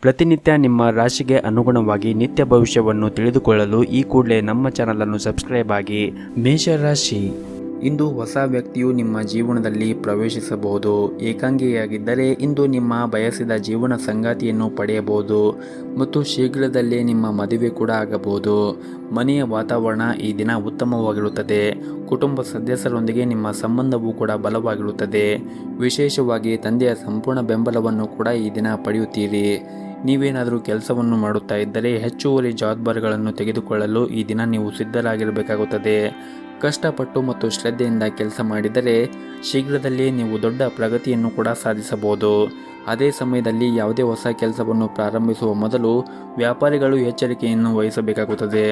ಪ್ರತಿನಿತ್ಯ ನಿಮ್ಮ ರಾಶಿಗೆ ಅನುಗುಣವಾಗಿ ನಿತ್ಯ ಭವಿಷ್ಯವನ್ನು ತಿಳಿದುಕೊಳ್ಳಲು ಈ ಕೂಡಲೇ ನಮ್ಮ ಚಾನಲನ್ನು ಸಬ್ಸ್ಕ್ರೈಬ್ ಆಗಿ. ಮೇಷರಾಶಿ, ಇಂದು ಹೊಸ ವ್ಯಕ್ತಿಯು ನಿಮ್ಮ ಜೀವನದಲ್ಲಿ ಪ್ರವೇಶಿಸಬಹುದು. ಏಕಾಂಗಿಯಾಗಿದ್ದರೆ ಇಂದು ನಿಮ್ಮ ಬಯಸಿದ ಜೀವನ ಸಂಗಾತಿಯನ್ನು ಪಡೆಯಬಹುದು ಮತ್ತು ಶೀಘ್ರದಲ್ಲೇ ನಿಮ್ಮ ಮದುವೆ ಕೂಡ ಆಗಬಹುದು. ಮನೆಯ ವಾತಾವರಣ ಈ ದಿನ ಉತ್ತಮವಾಗಿರುತ್ತದೆ. ಕುಟುಂಬ ಸದಸ್ಯರೊಂದಿಗೆ ನಿಮ್ಮ ಸಂಬಂಧವೂ ಕೂಡ ಬಲವಾಗಿರುತ್ತದೆ. ವಿಶೇಷವಾಗಿ ತಂದೆಯ ಸಂಪೂರ್ಣ ಬೆಂಬಲವನ್ನು ಕೂಡ ಈ ದಿನ ಪಡೆಯುತ್ತೀರಿ. ನೀವೇನಾದರೂ ಕೆಲಸವನ್ನು ಮಾಡುತ್ತಾ ಇದ್ದರೆ ಹೆಚ್ಚುವರಿ ಜವಾಬ್ದಾರಿಗಳನ್ನು ತೆಗೆದುಕೊಳ್ಳಲು ಈ ದಿನ ನೀವು ಸಿದ್ಧರಾಗಿರಬೇಕಾಗುತ್ತದೆ. ಕಷ್ಟಪಟ್ಟು ಮತ್ತು ಶ್ರದ್ಧೆಯಿಂದ ಕೆಲಸ ಮಾಡಿದರೆ ಶೀಘ್ರದಲ್ಲೇ ನೀವು ದೊಡ್ಡ ಪ್ರಗತಿಯನ್ನು ಕೂಡ ಸಾಧಿಸಬಹುದು. ಅದೇ ಸಮಯದಲ್ಲಿ ಯಾವುದೇ ಹೊಸ ಕೆಲಸವನ್ನು ಪ್ರಾರಂಭಿಸುವ ಮೊದಲು ವ್ಯಾಪಾರಿಗಳು ಎಚ್ಚರಿಕೆಯನ್ನು ವಹಿಸಬೇಕಾಗುತ್ತದೆ.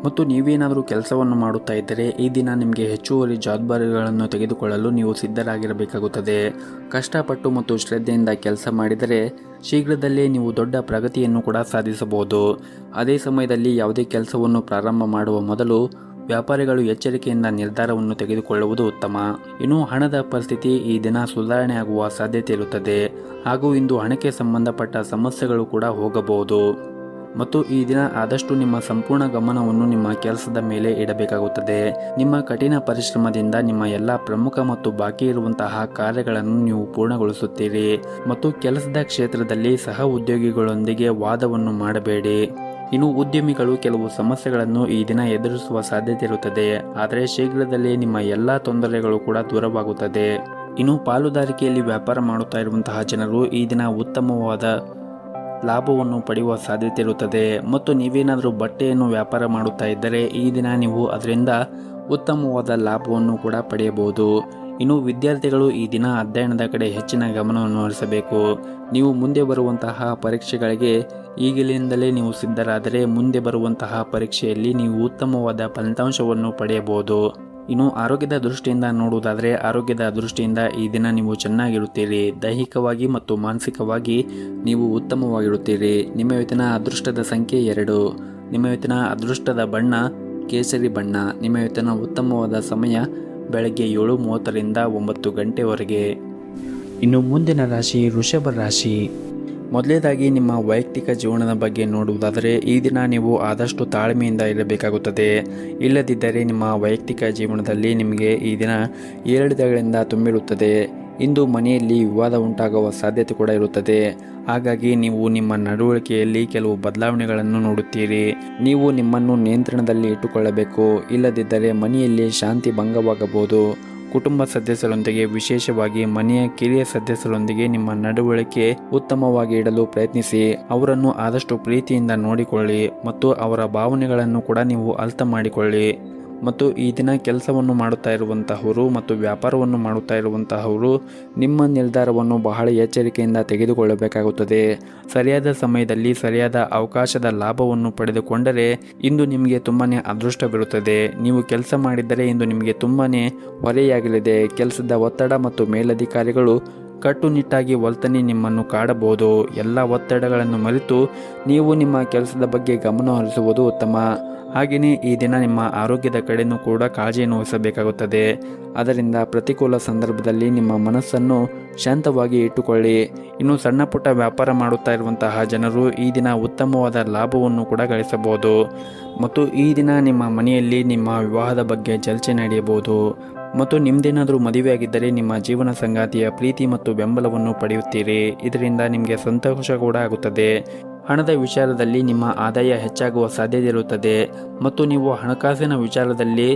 ಮತ್ತು ನೀವೇನಾದರೂ ಕೆಲಸವನ್ನು ಮಾಡುತ್ತಾ ಇದ್ದರೆ ಈ ದಿನ ನಿಮಗೆ ಹೆಚ್ಚುವರಿ ಜವಾಬ್ದಾರಿಗಳನ್ನು ತೆಗೆದುಕೊಳ್ಳಲು ನೀವು ಸಿದ್ಧರಾಗಿರಬೇಕಾಗುತ್ತದೆ. ಕಷ್ಟಪಟ್ಟು ಮತ್ತು ಶ್ರದ್ಧೆಯಿಂದ ಕೆಲಸ ಮಾಡಿದರೆ ಶೀಘ್ರದಲ್ಲೇ ನೀವು ದೊಡ್ಡ ಪ್ರಗತಿಯನ್ನು ಕೂಡ ಸಾಧಿಸಬಹುದು. ಅದೇ ಸಮಯದಲ್ಲಿ ಯಾವುದೇ ಕೆಲಸವನ್ನು ಪ್ರಾರಂಭ ಮಾಡುವ ಮೊದಲು ವ್ಯಾಪಾರಿಗಳು ಎಚ್ಚರಿಕೆಯಿಂದ ನಿರ್ಧಾರವನ್ನು ತೆಗೆದುಕೊಳ್ಳುವುದು ಉತ್ತಮ. ಇನ್ನು ಹಣದ ಪರಿಸ್ಥಿತಿ ಈ ದಿನ ಸುಧಾರಣೆ ಆಗುವ ಸಾಧ್ಯತೆ ಇರುತ್ತದೆ ಹಾಗೂ ಇಂದು ಹಣಕ್ಕೆ ಸಂಬಂಧಪಟ್ಟ ಸಮಸ್ಯೆಗಳು ಕೂಡ ಹೋಗಬಹುದು. ಮತ್ತು ಈ ದಿನ ಆದಷ್ಟು ನಿಮ್ಮ ಸಂಪೂರ್ಣ ಗಮನವನ್ನು ನಿಮ್ಮ ಕೆಲಸದ ಮೇಲೆ ಇಡಬೇಕಾಗುತ್ತದೆ. ನಿಮ್ಮ ಕಠಿಣ ಪರಿಶ್ರಮದಿಂದ ನಿಮ್ಮ ಎಲ್ಲ ಪ್ರಮುಖ ಮತ್ತು ಬಾಕಿ ಇರುವಂತಹ ಕಾರ್ಯಗಳನ್ನು ನೀವು ಪೂರ್ಣಗೊಳಿಸುತ್ತೀರಿ. ಮತ್ತು ಕೆಲಸದ ಕ್ಷೇತ್ರದಲ್ಲಿ ಸಹ ಉದ್ಯೋಗಿಗಳೊಂದಿಗೆ ವಾದವನ್ನು ಮಾಡಬೇಡಿ. ಇನ್ನು ಉದ್ಯಮಿಗಳು ಕೆಲವು ಸಮಸ್ಯೆಗಳನ್ನು ಈ ದಿನ ಎದುರಿಸುವ ಸಾಧ್ಯತೆ ಇರುತ್ತದೆ, ಆದರೆ ಶೀಘ್ರದಲ್ಲೇ ನಿಮ್ಮ ಎಲ್ಲ ತೊಂದರೆಗಳು ಕೂಡ ದೂರವಾಗುತ್ತದೆ. ಇನ್ನು ಪಾಲುದಾರಿಕೆಯಲ್ಲಿ ವ್ಯಾಪಾರ ಮಾಡುತ್ತಾ ಇರುವಂತಹ ಜನರು ಈ ದಿನ ಉತ್ತಮವಾದ ಲಾಭವನ್ನು ಪಡೆಯುವ ಸಾಧ್ಯತೆ ಇರುತ್ತದೆ. ಮತ್ತು ನೀವೇನಾದರೂ ಬಟ್ಟೆಯನ್ನು ವ್ಯಾಪಾರ ಮಾಡುತ್ತಾ ಇದ್ದರೆ ಈ ದಿನ ನೀವು ಅದರಿಂದ ಉತ್ತಮವಾದ ಲಾಭವನ್ನು ಕೂಡ ಪಡೆಯಬಹುದು. ಇನ್ನು ವಿದ್ಯಾರ್ಥಿಗಳು ಈ ದಿನ ಅಧ್ಯಯನದ ಕಡೆ ಹೆಚ್ಚಿನ ಗಮನವನ್ನು ಹರಿಸಬೇಕು. ನೀವು ಮುಂದೆ ಬರುವಂತಹ ಪರೀಕ್ಷೆಗಳಿಗೆ ಈಗಲಿಂದಲೇ ನೀವು ಸಿದ್ಧರಾದರೆ ಮುಂದೆ ಬರುವಂತಹ ಪರೀಕ್ಷೆಯಲ್ಲಿ ನೀವು ಉತ್ತಮವಾದ ಫಲಿತಾಂಶವನ್ನು ಪಡೆಯಬಹುದು. ಇನ್ನು ಆರೋಗ್ಯದ ದೃಷ್ಟಿಯಿಂದ ನೋಡುವುದಾದರೆ ಆರೋಗ್ಯದ ದೃಷ್ಟಿಯಿಂದ ಈ ದಿನ ನೀವು ಚೆನ್ನಾಗಿರುತ್ತೀರಿ. ದೈಹಿಕವಾಗಿ ಮತ್ತು ಮಾನಸಿಕವಾಗಿ ನೀವು ಉತ್ತಮವಾಗಿರುತ್ತೀರಿ. ನಿಮ್ಮ ಇವತ್ತಿನ ಅದೃಷ್ಟದ ಸಂಖ್ಯೆ 2. ನಿಮ್ಮ ಇವತ್ತಿನ ಅದೃಷ್ಟದ ಬಣ್ಣ ಕೇಸರಿ ಬಣ್ಣ. ನಿಮ್ಮ ಇವತ್ತಿನ ಉತ್ತಮವಾದ ಸಮಯ ಬೆಳಗ್ಗೆ 7:30ರಿಂದ 9 ಗಂಟೆವರೆಗೆ. ಇನ್ನು ಮುಂದಿನ ರಾಶಿ ವೃಷಭ ರಾಶಿ. ಮೊದಲನೇದಾಗಿ ನಿಮ್ಮ ವೈಯಕ್ತಿಕ ಜೀವನದ ಬಗ್ಗೆ ನೋಡುವುದಾದರೆ ಈ ದಿನ ನೀವು ಆದಷ್ಟು ತಾಳ್ಮೆಯಿಂದ ಇರಬೇಕಾಗುತ್ತದೆ. ಇಲ್ಲದಿದ್ದರೆ ನಿಮ್ಮ ವೈಯಕ್ತಿಕ ಜೀವನದಲ್ಲಿ ನಿಮಗೆ ಈ ದಿನ ಏರಿಳಿತಗಳಿಂದ ತುಂಬಿರುತ್ತದೆ. ಇಂದು ಮನೆಯಲ್ಲಿ ವಿವಾದ ಉಂಟಾಗುವ ಸಾಧ್ಯತೆ ಕೂಡ ಇರುತ್ತದೆ. ಹಾಗಾಗಿ ನೀವು ನಿಮ್ಮ ನಡವಳಿಕೆಯಲ್ಲಿ ಕೆಲವು ಬದಲಾವಣೆಗಳನ್ನು ನೋಡುತ್ತೀರಿ. ನೀವು ನಿಮ್ಮನ್ನು ನಿಯಂತ್ರಣದಲ್ಲಿ ಇಟ್ಟುಕೊಳ್ಳಬೇಕು. ಇಲ್ಲದಿದ್ದರೆ ಮನೆಯಲ್ಲಿ ಶಾಂತಿ ಭಂಗವಾಗಬಹುದು. ಕುಟುಂಬ ಸದಸ್ಯರೊಂದಿಗೆ ವಿಶೇಷವಾಗಿ ಮನೆಯ ಕಿರಿಯ ಸದಸ್ಯರೊಂದಿಗೆ ನಿಮ್ಮ ನಡವಳಿಕೆ ಉತ್ತಮವಾಗಿ ಇಡಲು ಪ್ರಯತ್ನಿಸಿ. ಅವರನ್ನು ಆದಷ್ಟು ಪ್ರೀತಿಯಿಂದ ನೋಡಿಕೊಳ್ಳಿ ಮತ್ತು ಅವರ ಭಾವನೆಗಳನ್ನು ಕೂಡ ನೀವು ಅರ್ಥ ಮಾಡಿಕೊಳ್ಳಿ. ಮತ್ತು ಈ ದಿನ ಕೆಲಸವನ್ನು ಮಾಡುತ್ತಾ ಇರುವಂತಹವರು ಮತ್ತು ವ್ಯಾಪಾರವನ್ನು ಮಾಡುತ್ತಾ ಇರುವಂತಹವರು ನಿಮ್ಮ ನಿರ್ಧಾರವನ್ನು ಬಹಳ ಎಚ್ಚರಿಕೆಯಿಂದ ತೆಗೆದುಕೊಳ್ಳಬೇಕಾಗುತ್ತದೆ. ಸರಿಯಾದ ಸಮಯದಲ್ಲಿ ಸರಿಯಾದ ಅವಕಾಶದ ಲಾಭವನ್ನು ಪಡೆದುಕೊಂಡರೆ ಇಂದು ನಿಮಗೆ ತುಂಬಾನೇ ಅದೃಷ್ಟವಿರುತ್ತದೆ. ನೀವು ಕೆಲಸ ಮಾಡಿದ್ದರೆ ಇಂದು ನಿಮಗೆ ತುಂಬಾನೇ ಹೊರೆಯಾಗಲಿದೆ. ಕೆಲಸದ ಒತ್ತಡ ಮತ್ತು ಮೇಲಧಿಕಾರಿಗಳು ಕಟ್ಟುನಿಟ್ಟಾಗಿ ವರ್ತನೆ ನಿಮ್ಮನ್ನು ಕಾಡಬಹುದು. ಎಲ್ಲ ಒತ್ತಡಗಳನ್ನು ಮರೆತು ನೀವು ನಿಮ್ಮ ಕೆಲಸದ ಬಗ್ಗೆ ಗಮನ ಹರಿಸುವುದು ಉತ್ತಮ. ಹಾಗೆಯೇ ಈ ದಿನ ನಿಮ್ಮ ಆರೋಗ್ಯದ ಕಡೆಯೂ ಕೂಡ ಕಾಳಜಿಯನ್ನು ವಹಿಸಬೇಕಾಗುತ್ತದೆ. ಅದರಿಂದ ಪ್ರತಿಕೂಲ ಸಂದರ್ಭದಲ್ಲಿ ನಿಮ್ಮ ಮನಸ್ಸನ್ನು ಶಾಂತವಾಗಿ ಇಟ್ಟುಕೊಳ್ಳಿ. ಇನ್ನು ಸಣ್ಣ ಪುಟ್ಟ ವ್ಯಾಪಾರ ಮಾಡುತ್ತಾ ಇರುವಂತಹ ಜನರು ಈ ದಿನ ಉತ್ತಮವಾದ ಲಾಭವನ್ನು ಕೂಡ ಗಳಿಸಬಹುದು. ಮತ್ತು ಈ ದಿನ ನಿಮ್ಮ ಮನೆಯಲ್ಲಿ ನಿಮ್ಮ ವಿವಾಹದ ಬಗ್ಗೆ ಚರ್ಚೆ ನಡೆಯಬಹುದು. ಮತ್ತು ನಿಮ್ಮದೇನಾದರೂ ಮದುವೆಯಾಗಿದ್ದರೆ ನಿಮ್ಮ ಜೀವನ ಸಂಗಾತಿಯ ಪ್ರೀತಿ ಮತ್ತು ಬೆಂಬಲವನ್ನು ಪಡೆಯುತ್ತೀರಿ. ಇದರಿಂದ ನಿಮಗೆ ಸಂತೋಷ ಕೂಡ ಆಗುತ್ತದೆ. ಹಣದ ವಿಚಾರದಲ್ಲಿ ನಿಮ್ಮ ಆದಾಯ ಹೆಚ್ಚಾಗುವ ಸಾಧ್ಯತೆ ಇರುತ್ತದೆ. ಮತ್ತು ನೀವು ಹಣಕಾಸಿನ ವಿಚಾರದಲ್ಲಿ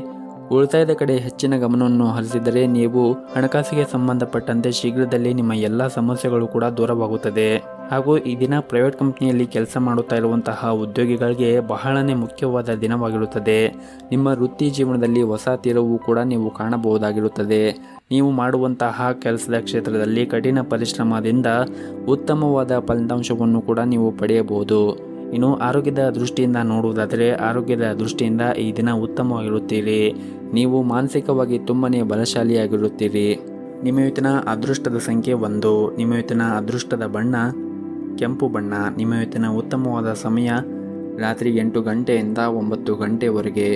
ಉಳಿತಾಯದ ಕಡೆ ಹೆಚ್ಚಿನ ಗಮನವನ್ನು ಹರಿಸಿದರೆ ನೀವು ಹಣಕಾಸಿಗೆ ಸಂಬಂಧಪಟ್ಟಂತೆ ಶೀಘ್ರದಲ್ಲೇ ನಿಮ್ಮ ಎಲ್ಲ ಸಮಸ್ಯೆಗಳು ಕೂಡ ದೂರವಾಗುತ್ತದೆ. ಹಾಗೂ ಈ ದಿನ ಪ್ರೈವೇಟ್ ಕಂಪ್ನಿಯಲ್ಲಿ ಕೆಲಸ ಮಾಡುತ್ತಾ ಇರುವಂತಹ ಉದ್ಯೋಗಿಗಳಿಗೆ ಬಹಳನೇ ಮುಖ್ಯವಾದ ದಿನವಾಗಿರುತ್ತದೆ. ನಿಮ್ಮ ವೃತ್ತಿ ಜೀವನದಲ್ಲಿ ಹೊಸ ತಿರುವು ಕೂಡ ನೀವು ಕಾಣಬಹುದಾಗಿರುತ್ತದೆ. ನೀವು ಮಾಡುವಂತಹ ಕೆಲಸದ ಕ್ಷೇತ್ರದಲ್ಲಿ ಕಠಿಣ ಪರಿಶ್ರಮದಿಂದ ಉತ್ತಮವಾದ ಫಲಿತಾಂಶವನ್ನು ಕೂಡ ನೀವು ಪಡೆಯಬಹುದು. ಇನ್ನು ಆರೋಗ್ಯದ ದೃಷ್ಟಿಯಿಂದ ನೋಡುವುದಾದರೆ ಆರೋಗ್ಯದ ದೃಷ್ಟಿಯಿಂದ ಈ ದಿನ ಉತ್ತಮವಾಗಿರುತ್ತೀರಿ. ನೀವು ಮಾನಸಿಕವಾಗಿ ತುಂಬನೇ ಬಲಶಾಲಿಯಾಗಿರುತ್ತೀರಿ. ನಿಮ್ಮ ಇವತ್ತಿನ ಅದೃಷ್ಟದ ಸಂಖ್ಯೆ 1. ನಿಮ್ಮ ಇವತ್ತಿನ ಅದೃಷ್ಟದ ಬಣ್ಣ ಕೆಂಪು ಬಣ್ಣ. ನಿಮ್ಮ ಇವತ್ತಿನ ಉತ್ತಮವಾದ ಸಮಯ ರಾತ್ರಿ 8 ಗಂಟೆಯಿಂದ 9 ಗಂಟೆವರೆಗೆ.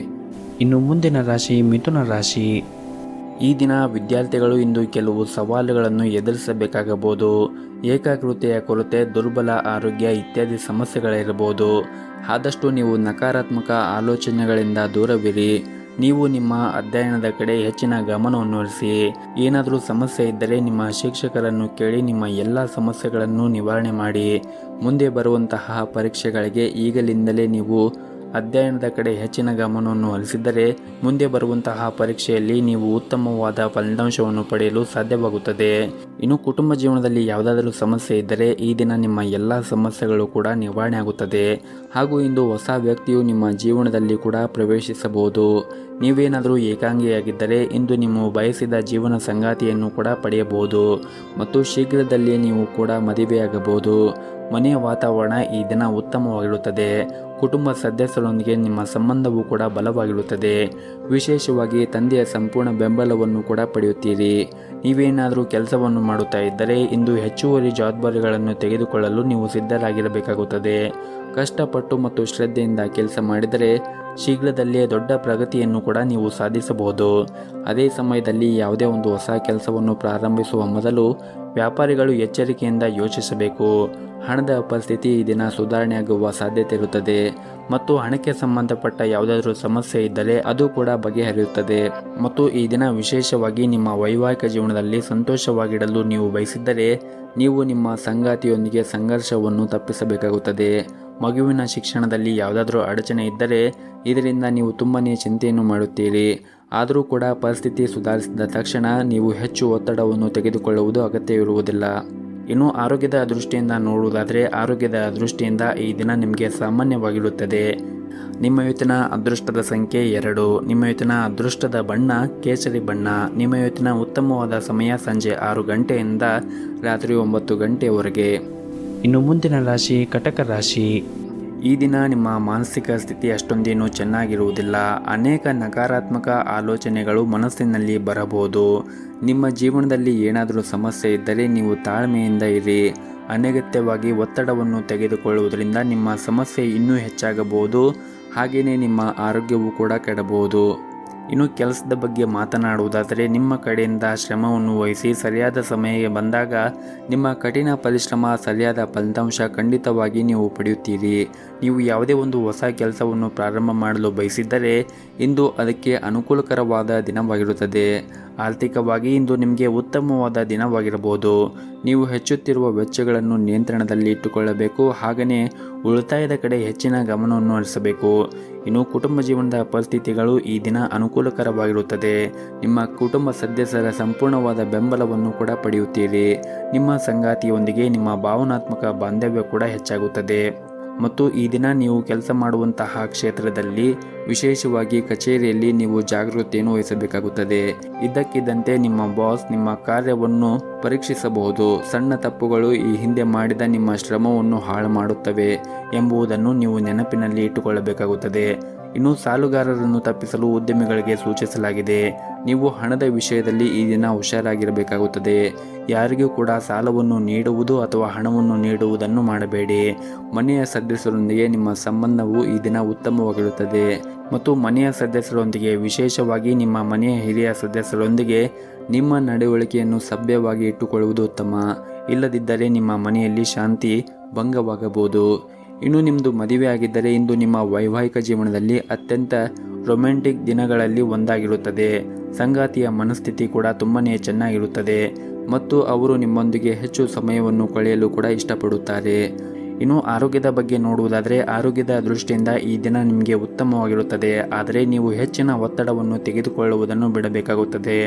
ಇನ್ನು ಮುಂದಿನ ರಾಶಿ ಮಿಥುನ ರಾಶಿ. ಈ ದಿನ ವಿದ್ಯಾರ್ಥಿಗಳು ಇಂದು ಕೆಲವು ಸವಾಲುಗಳನ್ನು ಎದುರಿಸಬೇಕಾಗಬಹುದು. ಏಕಾಗ್ರತೆಯ ಕೊರತೆ, ದುರ್ಬಲ ಆರೋಗ್ಯ ಇತ್ಯಾದಿ ಸಮಸ್ಯೆಗಳಿರಬಹುದು. ಆದಷ್ಟು ನೀವು ನಕಾರಾತ್ಮಕ ಆಲೋಚನೆಗಳಿಂದ ದೂರವಿರಿ. ನೀವು ನಿಮ್ಮ ಅಧ್ಯಯನದ ಕಡೆ ಹೆಚ್ಚಿನ ಗಮನವನ್ನು ಹರಿಸಿ. ಏನಾದರೂ ಸಮಸ್ಯೆ ಇದ್ದರೆ ನಿಮ್ಮ ಶಿಕ್ಷಕರನ್ನು ಕೇಳಿ ನಿಮ್ಮ ಎಲ್ಲ ಸಮಸ್ಯೆಗಳನ್ನು ನಿವಾರಣೆ ಮಾಡಿ. ಮುಂದೆ ಬರುವಂತಹ ಪರೀಕ್ಷೆಗಳಿಗೆ ಈಗಲಿಂದಲೇ ನೀವು ಅಧ್ಯಯನದ ಕಡೆ ಹೆಚ್ಚಿನ ಗಮನವನ್ನು ಹರಿಸಿದರೆ ಮುಂದೆ ಬರುವಂತಹ ಪರೀಕ್ಷೆಯಲ್ಲಿ ನೀವು ಉತ್ತಮವಾದ ಫಲಿತಾಂಶವನ್ನು ಪಡೆಯಲು ಸಾಧ್ಯವಾಗುತ್ತದೆ. ಇನ್ನು ಕುಟುಂಬ ಜೀವನದಲ್ಲಿ ಯಾವುದಾದರೂ ಸಮಸ್ಯೆ ಇದ್ದರೆ ಈ ದಿನ ನಿಮ್ಮ ಎಲ್ಲ ಸಮಸ್ಯೆಗಳು ಕೂಡ ನಿವಾರಣೆ ಆಗುತ್ತದೆ. ಹಾಗೂ ಇಂದು ಹೊಸ ವ್ಯಕ್ತಿಯು ನಿಮ್ಮ ಜೀವನದಲ್ಲಿ ಕೂಡ ಪ್ರವೇಶಿಸಬಹುದು. ನೀವೇನಾದರೂ ಏಕಾಂಗಿಯಾಗಿದ್ದರೆ ಇಂದು ನೀವು ಬಯಸಿದ ಜೀವನ ಸಂಗಾತಿಯನ್ನು ಕೂಡ ಪಡೆಯಬಹುದು ಮತ್ತು ಶೀಘ್ರದಲ್ಲೇ ನೀವು ಕೂಡ ಮದುವೆಯಾಗಬಹುದು. ಮನೆಯ ವಾತಾವರಣ ಈ ದಿನ ಉತ್ತಮವಾಗಿರುತ್ತದೆ. ಕುಟುಂಬ ಸದಸ್ಯರೊಂದಿಗೆ ನಿಮ್ಮ ಸಂಬಂಧವೂ ಕೂಡ ಬಲವಾಗಿರುತ್ತದೆ. ವಿಶೇಷವಾಗಿ ತಂದೆಯ ಸಂಪೂರ್ಣ ಬೆಂಬಲವನ್ನು ಕೂಡ ಪಡೆಯುತ್ತೀರಿ. ನೀವೇನಾದರೂ ಕೆಲಸವನ್ನು ಮಾಡುತ್ತಾ ಇದ್ದರೆ ಇಂದು ಹೆಚ್ಚುವರಿ ಜವಾಬ್ದಾರಿಗಳನ್ನು ತೆಗೆದುಕೊಳ್ಳಲು ನೀವು ಸಿದ್ಧರಾಗಿರಬೇಕಾಗುತ್ತದೆ. ಕಷ್ಟಪಟ್ಟು ಮತ್ತು ಶ್ರದ್ಧೆಯಿಂದ ಕೆಲಸ ಮಾಡಿದರೆ ಶೀಘ್ರದಲ್ಲೇ ದೊಡ್ಡ ಪ್ರಗತಿಯನ್ನು ಕೂಡ ನೀವು ಸಾಧಿಸಬಹುದು. ಅದೇ ಸಮಯದಲ್ಲಿ ಯಾವುದೇ ಒಂದು ಹೊಸ ಕೆಲಸವನ್ನು ಪ್ರಾರಂಭಿಸುವ ಮೊದಲು ವ್ಯಾಪಾರಿಗಳು ಎಚ್ಚರಿಕೆಯಿಂದ ಯೋಚಿಸಬೇಕು. ಹಣದ ಪರಿಸ್ಥಿತಿ ಈ ದಿನ ಸುಧಾರಣೆಯಾಗುವ ಸಾಧ್ಯತೆ ಇರುತ್ತದೆ ಮತ್ತು ಹಣಕ್ಕೆ ಸಂಬಂಧಪಟ್ಟ ಯಾವುದಾದ್ರೂ ಸಮಸ್ಯೆ ಇದ್ದರೆ ಅದು ಕೂಡ ಬಗೆಹರಿಯುತ್ತದೆ. ಮತ್ತು ಈ ದಿನ ವಿಶೇಷವಾಗಿ ನಿಮ್ಮ ವೈವಾಹಿಕ ಜೀವನದಲ್ಲಿ ಸಂತೋಷವಾಗಿಡಲು ನೀವು ಬಯಸಿದ್ದರೆ ನೀವು ನಿಮ್ಮ ಸಂಗಾತಿಯೊಂದಿಗೆ ಸಂಘರ್ಷವನ್ನು ತಪ್ಪಿಸಬೇಕಾಗುತ್ತದೆ. ಮಗುವಿನ ಶಿಕ್ಷಣದಲ್ಲಿ ಯಾವುದಾದ್ರೂ ಅಡಚಣೆ ಇದ್ದರೆ ಇದರಿಂದ ನೀವು ತುಂಬನೇ ಚಿಂತೆಯನ್ನು ಮಾಡುತ್ತೀರಿ. ಆದರೂ ಕೂಡ ಪರಿಸ್ಥಿತಿ ಸುಧಾರಿಸಿದ ತಕ್ಷಣ ನೀವು ಹೆಚ್ಚು ಒತ್ತಡವನ್ನು ತೆಗೆದುಕೊಳ್ಳುವುದು ಅಗತ್ಯವಿರುವುದಿಲ್ಲ. ಇನ್ನು ಆರೋಗ್ಯದ ದೃಷ್ಟಿಯಿಂದ ನೋಡುವುದಾದರೆ ಆರೋಗ್ಯದ ದೃಷ್ಟಿಯಿಂದ ಈ ದಿನ ನಿಮಗೆ ಸಾಮಾನ್ಯವಾಗಿರುತ್ತದೆ. ನಿಮ್ಮ ಇವತ್ತಿನ ಅದೃಷ್ಟದ ಸಂಖ್ಯೆ 2. ನಿಮ್ಮ ಇವತ್ತಿನ ಅದೃಷ್ಟದ ಬಣ್ಣ ಕೇಸರಿ ಬಣ್ಣ. ನಿಮ್ಮ ಇವತ್ತಿನ ಉತ್ತಮವಾದ ಸಮಯ ಸಂಜೆ 6 ಗಂಟೆಯಿಂದ ರಾತ್ರಿ 9 ಗಂಟೆಯವರೆಗೆ. ಇನ್ನು ಮುಂದಿನ ರಾಶಿ ಕಟಕ ರಾಶಿ. ಈ ದಿನ ನಿಮ್ಮ ಮಾನಸಿಕ ಸ್ಥಿತಿ ಅಷ್ಟೊಂದೇನು ಚೆನ್ನಾಗಿರುವುದಿಲ್ಲ. ಅನೇಕ ನಕಾರಾತ್ಮಕ ಆಲೋಚನೆಗಳು ಮನಸ್ಸಿನಲ್ಲಿ ಬರಬಹುದು. ನಿಮ್ಮ ಜೀವನದಲ್ಲಿ ಏನಾದರೂ ಸಮಸ್ಯೆ ಇದ್ದರೆ ನೀವು ತಾಳ್ಮೆಯಿಂದ ಇರಿ. ಅನಗತ್ಯವಾಗಿ ಒತ್ತಡವನ್ನು ತೆಗೆದುಕೊಳ್ಳುವುದರಿಂದ ನಿಮ್ಮ ಸಮಸ್ಯೆ ಇನ್ನೂ ಹೆಚ್ಚಾಗಬಹುದು. ಹಾಗೆಯೇ ನಿಮ್ಮ ಆರೋಗ್ಯವೂ ಕೂಡ ಕೆಡಬಹುದು. ಇನ್ನು ಕೆಲಸದ ಬಗ್ಗೆ ಮಾತನಾಡುವುದಾದರೆ ನಿಮ್ಮ ಕಡೆಯಿಂದ ಶ್ರಮವನ್ನು ವಹಿಸಿ ಸರಿಯಾದ ಸಮಯಕ್ಕೆ ಬಂದಾಗ ನಿಮ್ಮ ಕಠಿಣ ಪರಿಶ್ರಮ ಸರಿಯಾದ ಫಲಿತಾಂಶ ಖಂಡಿತವಾಗಿ ನೀವು ಪಡೆಯುತ್ತೀರಿ. ನೀವು ಯಾವುದೇ ಒಂದು ಹೊಸ ಕೆಲಸವನ್ನು ಪ್ರಾರಂಭ ಮಾಡಲು ಬಯಸಿದ್ದರೆ ಇಂದು ಅದಕ್ಕೆ ಅನುಕೂಲಕರವಾದ ದಿನವಾಗಿರುತ್ತದೆ. ಆರ್ಥಿಕವಾಗಿ ಇಂದು ನಿಮಗೆ ಉತ್ತಮವಾದ ದಿನವಾಗಿರಬಹುದು. ನೀವು ಹೆಚ್ಚುತ್ತಿರುವ ವೆಚ್ಚಗಳನ್ನು ನಿಯಂತ್ರಣದಲ್ಲಿ ಇಟ್ಟುಕೊಳ್ಳಬೇಕು. ಹಾಗೆಯೇ ಉಳಿತಾಯದ ಕಡೆ ಹೆಚ್ಚಿನ ಗಮನವನ್ನು ಹರಿಸಬೇಕು. ಇನ್ನು ಕುಟುಂಬ ಜೀವನದ ಪರಿಸ್ಥಿತಿಗಳು ಈ ದಿನ ಅನುಕೂಲಕರವಾಗಿರುತ್ತದೆ. ನಿಮ್ಮ ಕುಟುಂಬ ಸದಸ್ಯರ ಸಂಪೂರ್ಣವಾದ ಬೆಂಬಲವನ್ನು ಕೂಡ ಪಡೆಯುತ್ತೀರಿ. ನಿಮ್ಮ ಸಂಗಾತಿಯೊಂದಿಗೆ ನಿಮ್ಮ ಭಾವನಾತ್ಮಕ ಬಾಂಧವ್ಯ ಕೂಡ ಹೆಚ್ಚಾಗುತ್ತದೆ. ಮತ್ತು ಈ ದಿನ ನೀವು ಕೆಲಸ ಮಾಡುವಂತಹ ಕ್ಷೇತ್ರದಲ್ಲಿ ವಿಶೇಷವಾಗಿ ಕಚೇರಿಯಲ್ಲಿ ನೀವು ಜಾಗೃತಿಯನ್ನು ವಹಿಸಬೇಕಾಗುತ್ತದೆ. ಇದ್ದಕ್ಕಿದ್ದಂತೆ ನಿಮ್ಮ ಬಾಸ್ ನಿಮ್ಮ ಕಾರ್ಯವನ್ನು ಪರೀಕ್ಷಿಸಬಹುದು. ಸಣ್ಣ ತಪ್ಪುಗಳು ಈ ಹಿಂದೆ ಮಾಡಿದ ನಿಮ್ಮ ಶ್ರಮವನ್ನು ಹಾಳು ಮಾಡುತ್ತವೆ ಎಂಬುದನ್ನು ನೀವು ನೆನಪಿನಲ್ಲಿ ಇಟ್ಟುಕೊಳ್ಳಬೇಕಾಗುತ್ತದೆ. ಇನ್ನು ಸಾಲುಗಾರರನ್ನು ತಪ್ಪಿಸಲು ಉದ್ಯಮಿಗಳಿಗೆ ಸೂಚಿಸಲಾಗಿದೆ. ನೀವು ಹಣದ ವಿಷಯದಲ್ಲಿ ಈ ದಿನ ಹುಷಾರಾಗಿರಬೇಕಾಗುತ್ತದೆ. ಯಾರಿಗೂ ಕೂಡ ಸಾಲವನ್ನು ನೀಡುವುದು ಅಥವಾ ಹಣವನ್ನು ನೀಡುವುದನ್ನು ಮಾಡಬೇಡಿ. ಮನೆಯ ಸದಸ್ಯರೊಂದಿಗೆ ನಿಮ್ಮ ಸಂಬಂಧವು ಈ ದಿನ ಉತ್ತಮವಾಗಿರುತ್ತದೆ ಮತ್ತು ಮನೆಯ ಸದಸ್ಯರೊಂದಿಗೆ ವಿಶೇಷವಾಗಿ ನಿಮ್ಮ ಮನೆಯ ಹಿರಿಯ ಸದಸ್ಯರೊಂದಿಗೆ ನಿಮ್ಮ ನಡವಳಿಕೆಯನ್ನು ಸಭ್ಯವಾಗಿ ಇಟ್ಟುಕೊಳ್ಳುವುದು ಉತ್ತಮ. ಇಲ್ಲದಿದ್ದರೆ ನಿಮ್ಮ ಮನೆಯಲ್ಲಿ ಶಾಂತಿ ಭಂಗವಾಗಬಹುದು. ಇನ್ನು ನಿಮ್ಮದು ಮದುವೆ ಆಗಿದ್ದರೆ ಇಂದು ನಿಮ್ಮ ವೈವಾಹಿಕ ಜೀವನದಲ್ಲಿ ಅತ್ಯಂತ ರೊಮ್ಯಾಂಟಿಕ್ ದಿನಗಳಲ್ಲಿ ಒಂದಾಗಿರುತ್ತದೆ. ಸಂಗಾತಿಯ ಮನಸ್ಥಿತಿ ಕೂಡ ತುಂಬನೇ ಚೆನ್ನಾಗಿರುತ್ತದೆ ಮತ್ತು ಅವರು ನಿಮ್ಮೊಂದಿಗೆ ಹೆಚ್ಚು ಸಮಯವನ್ನು ಕಳೆಯಲು ಕೂಡ ಇಷ್ಟಪಡುತ್ತಾರೆ. ಇನ್ನು ಆರೋಗ್ಯದ ಬಗ್ಗೆ ನೋಡುವುದಾದರೆ ಆರೋಗ್ಯದ ದೃಷ್ಟಿಯಿಂದ ಈ ದಿನ ನಿಮಗೆ ಉತ್ತಮವಾಗಿರುತ್ತದೆ. ಆದರೆ ನೀವು ಹೆಚ್ಚಿನ ಒತ್ತಡವನ್ನು ತೆಗೆದುಕೊಳ್ಳುವುದನ್ನು ಬಿಡಬೇಕಾಗುತ್ತದೆ.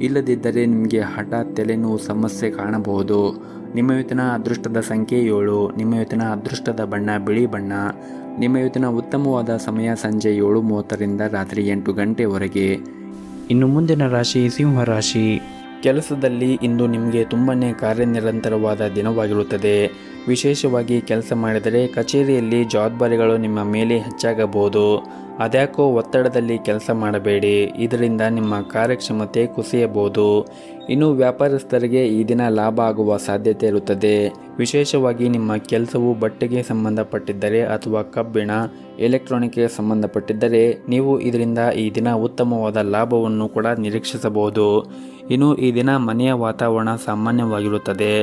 ಇಲ್ಲದಿದ್ದರೆ ನಿಮಗೆ ಹಠಾತ್ ತಲೆನೋವು ಸಮಸ್ಯೆ ಕಾಣಬಹುದು. ನಿಮ್ಮ ಇವತ್ತಿನ ಅದೃಷ್ಟದ ಸಂಖ್ಯೆ 7. ನಿಮ್ಮ ಇವತ್ತಿನ ಅದೃಷ್ಟದ ಬಣ್ಣ ಬಿಳಿ ಬಣ್ಣ. ನಿಮ್ಮ ಇವತ್ತಿನ ಉತ್ತಮವಾದ ಸಮಯ ಸಂಜೆ 7:30ರಿಂದ ರಾತ್ರಿ 8 ಗಂಟೆವರೆಗೆ. ಇನ್ನು ಮುಂದಿನ ರಾಶಿ ಸಿಂಹರಾಶಿ. ಕೆಲಸದಲ್ಲಿ ಇಂದು ನಿಮಗೆ ತುಂಬನೇ ಕಾರ್ಯನಿರಂತರವಾದ ದಿನವಾಗಿರುತ್ತದೆ. ವಿಶೇಷವಾಗಿ ಕೆಲಸ ಮಾಡಿದರೆ ಕಚೇರಿಯಲ್ಲಿ ಜವಾಬ್ದಾರಿಗಳು ನಿಮ್ಮ ಮೇಲೆ ಹೆಚ್ಚಾಗಬಹುದು. ಅದ್ಯಾಕೋ ಒತ್ತಡದಲ್ಲಿ ಕೆಲಸ ಮಾಡಬೇಡಿ. ಇದರಿಂದ ನಿಮ್ಮ ಕಾರ್ಯಕ್ಷಮತೆ ಕುಸಿಯಬಹುದು. ಇನ್ನು ವ್ಯಾಪಾರಸ್ಥರಿಗೆ ಈ ದಿನ ಲಾಭ ಆಗುವ ಸಾಧ್ಯತೆ ಇರುತ್ತದೆ. ವಿಶೇಷವಾಗಿ ನಿಮ್ಮ ಕೆಲಸವು ಬಟ್ಟೆಗೆ ಸಂಬಂಧಪಟ್ಟಿದ್ದರೆ ಅಥವಾ ಕಬ್ಬಿಣ ಎಲೆಕ್ಟ್ರಾನಿಕ್ಗೆ ಸಂಬಂಧಪಟ್ಟಿದ್ದರೆ ನೀವು ಇದರಿಂದ ಈ ದಿನ ಉತ್ತಮವಾದ ಲಾಭವನ್ನು ಕೂಡ ನಿರೀಕ್ಷಿಸಬಹುದು. ಇನ್ನು ಈ ದಿನ ಮನೆಯ ವಾತಾವರಣ ಸಾಮಾನ್ಯವಾಗಿರುತ್ತದೆ.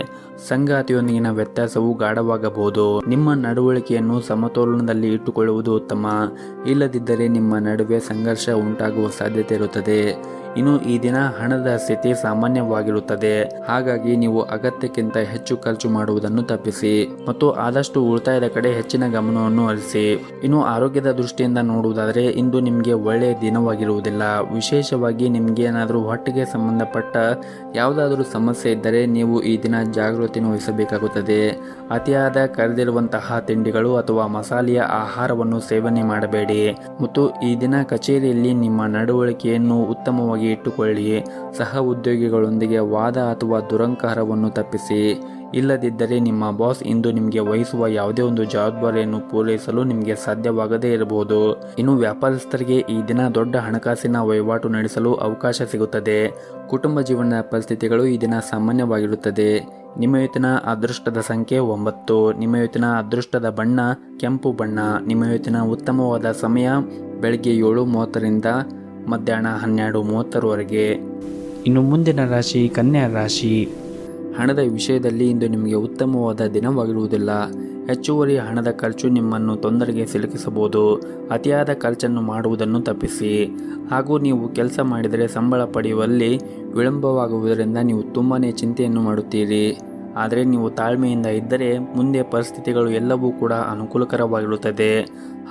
ಸಂಗಾತಿಯೊಂದಿಗಿನ ವ್ಯತ್ಯಾಸವು ಗಾಢವಾಗಬಹುದು. ನಿಮ್ಮ ನಡವಳಿಕೆಯನ್ನು ಸಮತೋಲನದಲ್ಲಿ ಇಟ್ಟುಕೊಳ್ಳುವುದು ಉತ್ತಮ. ಇಲ್ಲದಿದ್ದರೆ ನಿಮ್ಮ ನಡುವೆ ಸಂಘರ್ಷ ಉಂಟಾಗುವ ಸಾಧ್ಯತೆ ಇರುತ್ತದೆ. ಇನ್ನು ಈ ದಿನ ಹಣದ ಸ್ಥಿತಿ ಸಾಮಾನ್ಯವಾಗಿರುತ್ತದೆ. ಹಾಗಾಗಿ ನೀವು ಅಗತ್ಯಕ್ಕಿಂತ ಹೆಚ್ಚು ಖರ್ಚು ಮಾಡುವುದನ್ನು ತಪ್ಪಿಸಿ ಮತ್ತು ಆದಷ್ಟು ಉಳಿತಾಯದ ಕಡೆ ಹೆಚ್ಚಿನ ಗಮನವನ್ನು ಹರಿಸಿ. ಇನ್ನು ಆರೋಗ್ಯದ ದೃಷ್ಟಿಯಿಂದ ನೋಡುವುದಾದರೆ ಇಂದು ನಿಮಗೆ ಒಳ್ಳೆಯ ದಿನವಾಗಿರುವುದಿಲ್ಲ. ವಿಶೇಷವಾಗಿ ನಿಮಗೆ ಏನಾದರೂ ಹೊಟ್ಟೆಗೆ ಸಂಬಂಧಪಟ್ಟ ಯಾವುದಾದರೂ ಸಮಸ್ಯೆ ಇದ್ದರೆ ನೀವು ಈ ದಿನ ಜಾಗೃತಿಯನ್ನು ವಹಿಸಬೇಕಾಗುತ್ತದೆ. ಅತಿಯಾದ ಕರೆದಿರುವಂತಹ ತಿಂಡಿಗಳು ಅಥವಾ ಮಸಾಲೆಯ ಆಹಾರವನ್ನು ಸೇವನೆ ಮಾಡಬೇಡಿ ಮತ್ತು ಈ ದಿನ ಕಚೇರಿಯಲ್ಲಿ ನಿಮ್ಮ ನಡವಳಿಕೆಯನ್ನು ಉತ್ತಮವಾಗಿ ಇಟ್ಟುಕೊಳ್ಳಿ. ಸಹ ಉದ್ಯೋಗಿಗಳೊಂದಿಗೆ ವಾದ ಅಥವಾ ದುರಂಕಾರವನ್ನು ತಪ್ಪಿಸಿ. ಇಲ್ಲದಿದ್ದರೆ ನಿಮ್ಮ ಬಾಸ್ ಇಂದು ನಿಮಗೆ ವಹಿಸುವ ಯಾವುದೇ ಒಂದು ಜವಾಬ್ದಾರಿಯನ್ನು ಪೂರೈಸಲು ನಿಮಗೆ ಸಾಧ್ಯವಾಗದೇ ಇರಬಹುದು. ಇನ್ನು ವ್ಯಾಪಾರಸ್ಥರಿಗೆ ಈ ದಿನ ದೊಡ್ಡ ಹಣಕಾಸಿನ ವಹಿವಾಟು ನಡೆಸಲು ಅವಕಾಶ ಸಿಗುತ್ತದೆ. ಕುಟುಂಬ ಜೀವನದ ಪರಿಸ್ಥಿತಿಗಳು ಈ ದಿನ ಸಾಮಾನ್ಯವಾಗಿರುತ್ತದೆ. ನಿಮ್ಮ ಇವತ್ತಿನ ಅದೃಷ್ಟದ ಸಂಖ್ಯೆ 9. ನಿಮ್ಮ ಇವತ್ತಿನ ಅದೃಷ್ಟದ ಬಣ್ಣ ಕೆಂಪು ಬಣ್ಣ. ನಿಮ್ಮ ಇವತ್ತಿನ ಉತ್ತಮವಾದ ಸಮಯ ಬೆಳಗ್ಗೆ 7:30ರಿಂದ ಮಧ್ಯಾಹ್ನ 12:30ರವರೆಗೆ. ಇನ್ನು ಮುಂದಿನ ರಾಶಿ ಕನ್ಯಾ ರಾಶಿ. ಹಣದ ವಿಷಯದಲ್ಲಿ ಇಂದು ನಿಮಗೆ ಉತ್ತಮವಾದ ದಿನವಾಗಿರುವುದಿಲ್ಲ. ಹೆಚ್ಚುವರಿ ಹಣದ ಖರ್ಚು ನಿಮ್ಮನ್ನು ತೊಂದರೆಗೆ ಸಿಲುಕಿಸಬಹುದು. ಅತಿಯಾದ ಖರ್ಚನ್ನು ಮಾಡುವುದನ್ನು ತಪ್ಪಿಸಿ. ಹಾಗೂ ನೀವು ಕೆಲಸ ಮಾಡಿದರೆ ಸಂಬಳ ಪಡೆಯುವಲ್ಲಿ ವಿಳಂಬವಾಗುವುದರಿಂದ ನೀವು ತುಂಬಾ ಚಿಂತೆಯನ್ನು ಮಾಡುತ್ತೀರಿ. ಆದರೆ ನೀವು ತಾಳ್ಮೆಯಿಂದ ಇದ್ದರೆ ಮುಂದೆ ಪರಿಸ್ಥಿತಿಗಳು ಎಲ್ಲವೂ ಕೂಡ ಅನುಕೂಲಕರವಾಗಿರುತ್ತದೆ.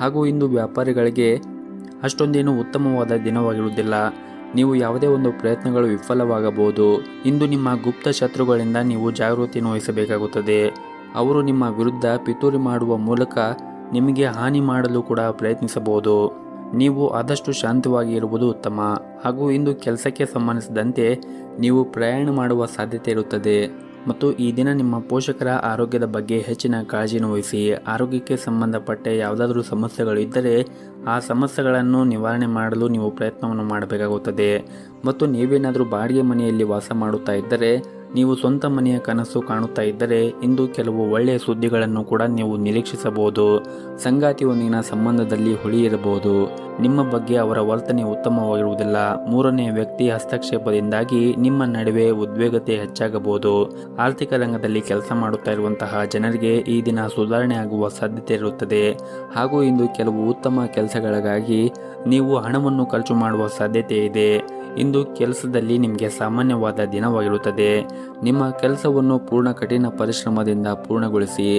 ಹಾಗೂ ಇಂದು ವ್ಯಾಪಾರಿಗಳಿಗೆ ಅಷ್ಟೊಂದೇನು ಉತ್ತಮವಾದ ದಿನವಾಗಿರುವುದಿಲ್ಲ. ನೀವು ಯಾವುದೇ ಒಂದು ಪ್ರಯತ್ನಗಳು ವಿಫಲವಾಗಬಹುದು. ಇಂದು ನಿಮ್ಮ ಗುಪ್ತ ಶತ್ರುಗಳಿಂದ ನೀವು ಜಾಗೃತಿಯನ್ನು ವಹಿಸಬೇಕಾಗುತ್ತದೆ. ಅವರು ನಿಮ್ಮ ವಿರುದ್ಧ ಪಿತೂರಿ ಮಾಡುವ ಮೂಲಕ ನಿಮಗೆ ಹಾನಿ ಮಾಡಲು ಕೂಡ ಪ್ರಯತ್ನಿಸಬಹುದು. ನೀವು ಆದಷ್ಟು ಶಾಂತವಾಗಿ ಇರುವುದು ಉತ್ತಮ. ಹಾಗೂ ಇಂದು ಕೆಲಸಕ್ಕೆ ಸಂಬಂಧಿಸಿದಂತೆ ನೀವು ಪ್ರಯಾಣ ಮಾಡುವ ಸಾಧ್ಯತೆ ಇರುತ್ತದೆ ಮತ್ತು ಈ ದಿನ ನಿಮ್ಮ ಪೋಷಕರ ಆರೋಗ್ಯದ ಬಗ್ಗೆ ಹೆಚ್ಚಿನ ಕಾಳಜಿಯನ್ನು ವಹಿಸಿ. ಆರೋಗ್ಯಕ್ಕೆ ಸಂಬಂಧಪಟ್ಟ ಯಾವುದಾದ್ರೂ ಸಮಸ್ಯೆಗಳು ಇದ್ದರೆ ಆ ಸಮಸ್ಯೆಗಳನ್ನು ನಿವಾರಣೆ ಮಾಡಲು ನೀವು ಪ್ರಯತ್ನವನ್ನು ಮಾಡಬೇಕಾಗುತ್ತದೆ. ಮತ್ತು ನೀವೇನಾದರೂ ಬಾಡಿಗೆ ಮನೆಯಲ್ಲಿ ವಾಸ ಮಾಡುತ್ತಾ ಇದ್ದರೆ, ನೀವು ಸ್ವಂತ ಮನೆಯ ಕನಸು ಕಾಣುತ್ತಾ ಇದ್ದರೆ ಇಂದು ಕೆಲವು ಒಳ್ಳೆಯ ಸುದ್ದಿಗಳನ್ನು ಕೂಡ ನೀವು ನಿರೀಕ್ಷಿಸಬಹುದು. ಸಂಗಾತಿಯೊಂದಿಗಿನ ಸಂಬಂಧದಲ್ಲಿ ಹುಳಿ ಇರಬಹುದು. ನಿಮ್ಮ ಬಗ್ಗೆ ಅವರ ವರ್ತನೆ ಉತ್ತಮವಾಗಿರುವುದಿಲ್ಲ. ಮೂರನೇ ವ್ಯಕ್ತಿ ಹಸ್ತಕ್ಷೇಪದಿಂದಾಗಿ ನಿಮ್ಮ ನಡುವೆ ಉದ್ವೇಗತೆ ಹೆಚ್ಚಾಗಬಹುದು. ಆರ್ಥಿಕ ರಂಗದಲ್ಲಿ ಕೆಲಸ ಮಾಡುತ್ತಾ ಇರುವಂತಹ ಜನರಿಗೆ ಈ ದಿನ ಸುಧಾರಣೆ ಆಗುವ ಸಾಧ್ಯತೆ ಇರುತ್ತದೆ. ಹಾಗೂ ಇಂದು ಕೆಲವು ಉತ್ತಮ ಕೆಲಸಗಳಿಗಾಗಿ ನೀವು ಹಣವನ್ನು ಖರ್ಚು ಮಾಡುವ ಸಾಧ್ಯತೆ ಇದೆ. ಇಂದು ಕೆಲಸದಲ್ಲಿ ನಿಮಗೆ ಸಾಮಾನ್ಯವಾದ ದಿನವಾಗಿರುತ್ತದೆ. ನಿಮ್ಮ ಕೆಲಸವನ್ನು ಪೂರ್ಣ ಕಠಿಣ ಪರಿಶ್ರಮದಿಂದ ಪೂರ್ಣಗೊಳಿಸಿ.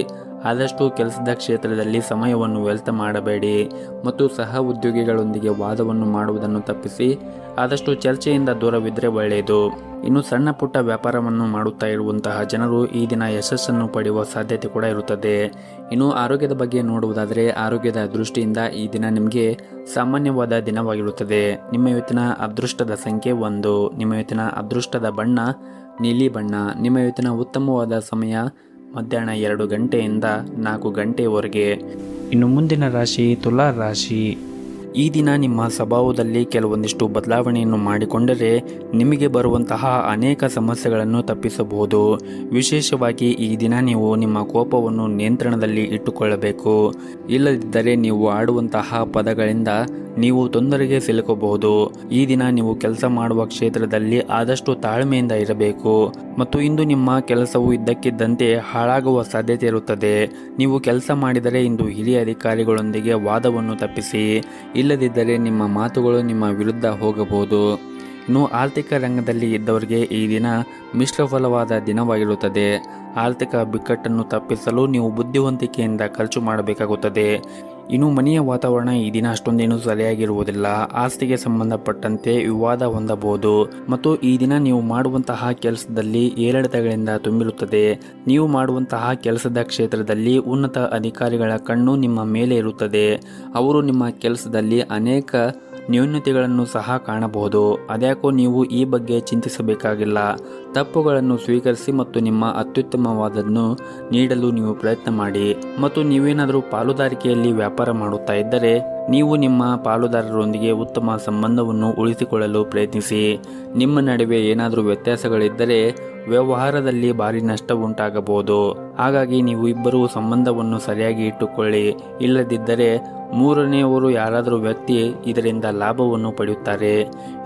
ಆದಷ್ಟು ಕೆಲಸದ ಕ್ಷೇತ್ರದಲ್ಲಿ ಸಮಯವನ್ನು ವ್ಯರ್ಥ ಮಾಡಬೇಡಿ ಮತ್ತು ಸಹ ಉದ್ಯೋಗಿಗಳೊಂದಿಗೆ ವಾದವನ್ನು ಮಾಡುವುದನ್ನು ತಪ್ಪಿಸಿ. ಆದಷ್ಟು ಚರ್ಚೆಯಿಂದ ದೂರವಿದ್ದರೆ ಒಳ್ಳೆಯದು. ಇನ್ನು ಸಣ್ಣ ಪುಟ್ಟ ವ್ಯಾಪಾರವನ್ನು ಮಾಡುತ್ತಾ ಇರುವಂತಹ ಜನರು ಈ ದಿನ ಯಶಸ್ಸನ್ನು ಪಡೆಯುವ ಸಾಧ್ಯತೆ ಕೂಡ ಇರುತ್ತದೆ. ಇನ್ನು ಆರೋಗ್ಯದ ಬಗ್ಗೆ ನೋಡುವುದಾದರೆ ಆರೋಗ್ಯದ ದೃಷ್ಟಿಯಿಂದ ಈ ದಿನ ನಿಮಗೆ ಸಾಮಾನ್ಯವಾದ ದಿನವಾಗಿರುತ್ತದೆ. ನಿಮ್ಮ ಇವತ್ತಿನ ಅದೃಷ್ಟದ ಸಂಖ್ಯೆ 1. ನಿಮ್ಮ ಇವತ್ತಿನ ಅದೃಷ್ಟದ ಬಣ್ಣ ನೀಲಿ ಬಣ್ಣ. ನಿಮ್ಮ ಇವತ್ತಿನ ಉತ್ತಮವಾದ ಸಮಯ ಮಧ್ಯಾಹ್ನ 2 ಗಂಟೆಯಿಂದ 4 ಗಂಟೆಯವರೆಗೆ. ಇನ್ನು ಮುಂದಿನ ರಾಶಿ ತುಲಾ ರಾಶಿ. ಈ ದಿನ ನಿಮ್ಮ ಸ್ವಭಾವದಲ್ಲಿ ಕೆಲವೊಂದಿಷ್ಟು ಬದಲಾವಣೆಯನ್ನು ಮಾಡಿಕೊಂಡರೆ ನಿಮಗೆ ಬರುವಂತಹ ಅನೇಕ ಸಮಸ್ಯೆಗಳನ್ನು ತಪ್ಪಿಸಬಹುದು. ವಿಶೇಷವಾಗಿ ಈ ದಿನ ನೀವು ನಿಮ್ಮ ಕೋಪವನ್ನು ನಿಯಂತ್ರಣದಲ್ಲಿ ಇಟ್ಟುಕೊಳ್ಳಬೇಕು. ಇಲ್ಲದಿದ್ದರೆ ನೀವು ಆಡುವಂತಹ ಪದಗಳಿಂದ ನೀವು ತೊಂದರೆಗೆ ಸಿಲುಕಬಹುದು. ಈ ದಿನ ನೀವು ಕೆಲಸ ಮಾಡುವ ಕ್ಷೇತ್ರದಲ್ಲಿ ಆದಷ್ಟು ತಾಳ್ಮೆಯಿಂದ ಇರಬೇಕು ಮತ್ತು ಇಂದು ನಿಮ್ಮ ಕೆಲಸವು ಇದ್ದಕ್ಕಿದ್ದಂತೆ ಹಾಳಾಗುವ ಸಾಧ್ಯತೆ ಇರುತ್ತದೆ. ನೀವು ಕೆಲಸ ಮಾಡಿದರೆ ಇಂದು ಹಿರಿಯ ಅಧಿಕಾರಿಗಳೊಂದಿಗೆ ವಾದವನ್ನು ತಪ್ಪಿಸಿ. ಇಲ್ಲದಿದ್ದರೆ ನಿಮ್ಮ ಮಾತುಗಳು ನಿಮ್ಮ ವಿರುದ್ಧ ಹೋಗಬಹುದು. ಇನ್ನು ಆರ್ಥಿಕ ರಂಗದಲ್ಲಿ ಇದ್ದವರಿಗೆ ಈ ದಿನ ಮಿಶ್ರಫಲವಾದ ದಿನವಾಗಿರುತ್ತದೆ. ಆರ್ಥಿಕ ಬಿಕ್ಕಟ್ಟನ್ನು ತಪ್ಪಿಸಲು ನೀವು ಬುದ್ಧಿವಂತಿಕೆಯಿಂದ ಖರ್ಚು ಮಾಡಬೇಕಾಗುತ್ತದೆ. ಇನ್ನು ಮನೆಯ ವಾತಾವರಣ ಈ ದಿನ ಅಷ್ಟೊಂದೇನು ಸರಿಯಾಗಿರುವುದಿಲ್ಲ. ಆಸ್ತಿಗೆ ಸಂಬಂಧಪಟ್ಟಂತೆ ವಿವಾದ ಹೊಂದಬಹುದು ಮತ್ತು ಈ ದಿನ ನೀವು ಮಾಡುವಂತಹ ಕೆಲಸದಲ್ಲಿ ಏರಿಳಿತಗಳಿಂದ ತುಂಬಿರುತ್ತದೆ. ನೀವು ಮಾಡುವಂತಹ ಕೆಲಸದ ಕ್ಷೇತ್ರದಲ್ಲಿ ಉನ್ನತ ಅಧಿಕಾರಿಗಳ ಕಣ್ಣು ನಿಮ್ಮ ಮೇಲೆ ಇರುತ್ತದೆ. ಅವರು ನಿಮ್ಮ ಕೆಲಸದಲ್ಲಿ ಅನೇಕ ನ್ಯೂನತೆಗಳನ್ನು ಸಹ ಕಾಣಬಹುದು. ಅದ್ಯಾಕೋ ನೀವು ಈ ಬಗ್ಗೆ ಚಿಂತಿಸಬೇಕಾಗಿಲ್ಲ. ತಪ್ಪುಗಳನ್ನು ಸ್ವೀಕರಿಸಿ ಮತ್ತು ನಿಮ್ಮ ಅತ್ಯುತ್ತಮವಾದನ್ನು ನೀಡಲು ನೀವು ಪ್ರಯತ್ನ ಮಾಡಿ. ಮತ್ತು ನೀವೇನಾದರೂ ಪಾಲುದಾರಿಕೆಯಲ್ಲಿ ವ್ಯಾಪಾರ ಮಾಡುತ್ತಾ ಇದ್ದರೆ ನೀವು ನಿಮ್ಮ ಪಾಲುದಾರರೊಂದಿಗೆ ಉತ್ತಮ ಸಂಬಂಧವನ್ನು ಉಳಿಸಿಕೊಳ್ಳಲು ಪ್ರಯತ್ನಿಸಿ. ನಿಮ್ಮ ನಡುವೆ ಏನಾದರೂ ವ್ಯತ್ಯಾಸಗಳಿದ್ದರೆ ವ್ಯವಹಾರದಲ್ಲಿ ಭಾರಿ ನಷ್ಟ ಉಂಟಾಗಬಹುದು. ಹಾಗಾಗಿ ನೀವು ಇಬ್ಬರು ಸಂಬಂಧವನ್ನು ಸರಿಯಾಗಿ ಇಟ್ಟುಕೊಳ್ಳಿ. ಇಲ್ಲದಿದ್ದರೆ ಮೂರನೆಯವರು ಯಾರಾದರೂ ವ್ಯಕ್ತಿ ಇದರಿಂದ ಲಾಭವನ್ನು ಪಡೆಯುತ್ತಾರೆ.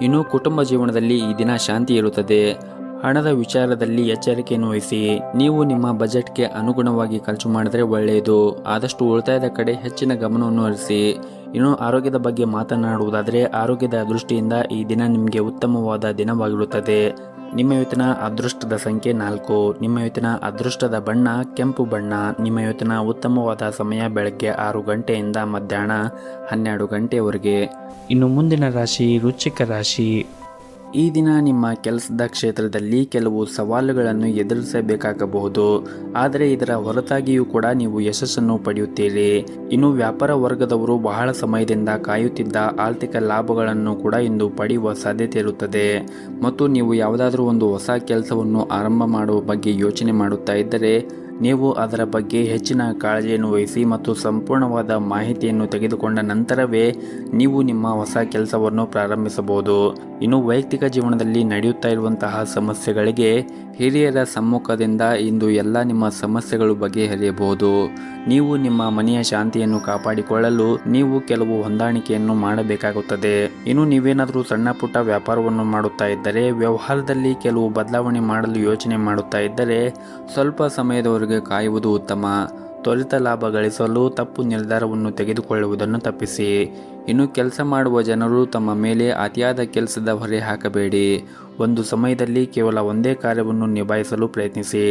ಇನ್ನು ಕುಟುಂಬ ಜೀವನದಲ್ಲಿ ಈ ದಿನ ಶಾಂತಿ ಇರುತ್ತದೆ. ಹಣದ ವಿಚಾರದಲ್ಲಿ ಎಚ್ಚರಿಕೆಯನ್ನು ವಹಿಸಿ. ನೀವು ನಿಮ್ಮ ಬಜೆಟ್ಗೆ ಅನುಗುಣವಾಗಿ ಖರ್ಚು ಮಾಡಿದರೆ ಒಳ್ಳೆಯದು. ಆದಷ್ಟು ಉಳಿತಾಯದ ಕಡೆ ಹೆಚ್ಚಿನ ಗಮನವನ್ನು ಹರಿಸಿ. ಇನ್ನು ಆರೋಗ್ಯದ ಬಗ್ಗೆ ಮಾತನಾಡುವುದಾದರೆ ಆರೋಗ್ಯದ ದೃಷ್ಟಿಯಿಂದ ಈ ದಿನ ನಿಮಗೆ ಉತ್ತಮವಾದ ದಿನವಾಗಿರುತ್ತದೆ. ನಿಮ್ಮ ಇವತ್ತಿನ ಅದೃಷ್ಟದ ಸಂಖ್ಯೆ 4. ನಿಮ್ಮ ಇವತ್ತಿನ ಅದೃಷ್ಟದ ಬಣ್ಣ ಕೆಂಪು ಬಣ್ಣ. ನಿಮ್ಮ ಇವತ್ತಿನ ಉತ್ತಮವಾದ ಸಮಯ ಬೆಳಗ್ಗೆ 6 ಗಂಟೆಯಿಂದ ಮಧ್ಯಾಹ್ನ 12 ಗಂಟೆಯವರೆಗೆ. ಇನ್ನು ಮುಂದಿನ ರಾಶಿ ವೃಶ್ಚಿಕ ರಾಶಿ. ಈ ದಿನ ನಿಮ್ಮ ಕೆಲಸದ ಕ್ಷೇತ್ರದಲ್ಲಿ ಕೆಲವು ಸವಾಲುಗಳನ್ನು ಎದುರಿಸಬೇಕಾಗಬಹುದು. ಆದರೆ ಇದರ ಹೊರತಾಗಿಯೂ ಕೂಡ ನೀವು ಯಶಸ್ಸನ್ನು ಪಡೆಯುತ್ತೀರಿ. ಇನ್ನು ವ್ಯಾಪಾರ ವರ್ಗದವರು ಬಹಳ ಸಮಯದಿಂದ ಕಾಯುತ್ತಿದ್ದ ಆರ್ಥಿಕ ಲಾಭಗಳನ್ನು ಕೂಡ ಇಂದು ಪಡೆಯುವ ಸಾಧ್ಯತೆ ಇರುತ್ತದೆ. ಮತ್ತು ನೀವು ಯಾವುದಾದ್ರೂ ಒಂದು ಹೊಸ ಕೆಲಸವನ್ನು ಆರಂಭ ಮಾಡುವ ಬಗ್ಗೆ ಯೋಚನೆ ಮಾಡುತ್ತಾ ಇದ್ದರೆ ನೀವು ಅದರ ಬಗ್ಗೆ ಹೆಚ್ಚಿನ ಕಾಳಜಿಯನ್ನು ವಹಿಸಿ ಮತ್ತು ಸಂಪೂರ್ಣವಾದ ಮಾಹಿತಿಯನ್ನು ತೆಗೆದುಕೊಂಡ ನಂತರವೇ ನೀವು ನಿಮ್ಮ ಹೊಸ ಕೆಲಸವನ್ನು ಪ್ರಾರಂಭಿಸಬಹುದು. ಇನ್ನು ವೈಯಕ್ತಿಕ ಜೀವನದಲ್ಲಿ ನಡೆಯುತ್ತಾ ಇರುವಂತಹ ಸಮಸ್ಯೆಗಳಿಗೆ ಹಿರಿಯರ ಸಮ್ಮುಖದಿಂದ ಇಂದು ಎಲ್ಲ ನಿಮ್ಮ ಸಮಸ್ಯೆಗಳು ಬಗೆಹರಿಯಬಹುದು. ನೀವು ನಿಮ್ಮ ಮನೆಯ ಶಾಂತಿಯನ್ನು ಕಾಪಾಡಿಕೊಳ್ಳಲು ನೀವು ಕೆಲವು ಹೊಂದಾಣಿಕೆಯನ್ನು ಮಾಡಬೇಕಾಗುತ್ತದೆ. ಇನ್ನು ನೀವೇನಾದರೂ ಸಣ್ಣ ಪುಟ್ಟ ವ್ಯಾಪಾರವನ್ನು ಮಾಡುತ್ತಾ ಇದ್ದರೆ ವ್ಯವಹಾರದಲ್ಲಿ ಕೆಲವು ಬದಲಾವಣೆ ಮಾಡಲು ಯೋಚನೆ ಮಾಡುತ್ತಾ ಇದ್ದರೆ ಸ್ವಲ್ಪ ಸಮಯದವರೆಗೆ ಕಾಯುವುದು ಉತ್ತಮ. ತ್ವರಿತ ಲಾಭ ಗಳಿಸಲು ತಪ್ಪು ನಿರ್ಧಾರವನ್ನು ತೆಗೆದುಕೊಳ್ಳುವುದನ್ನು ತಪ್ಪಿಸಿ. ಇನ್ನು ಕೆಲಸ ಮಾಡುವ ಜನರು ತಮ್ಮ ಮೇಲೆ ಅತಿಯಾದ ಕೆಲಸದ ಹೊರೆ ಹಾಕಬೇಡಿ. ಒಂದು ಸಮಯದಲ್ಲಿ ಕೇವಲ ಒಂದೇ ಕಾರ್ಯವನ್ನು ನಿಭಾಯಿಸಲು ಪ್ರಯತ್ನಿಸಿ.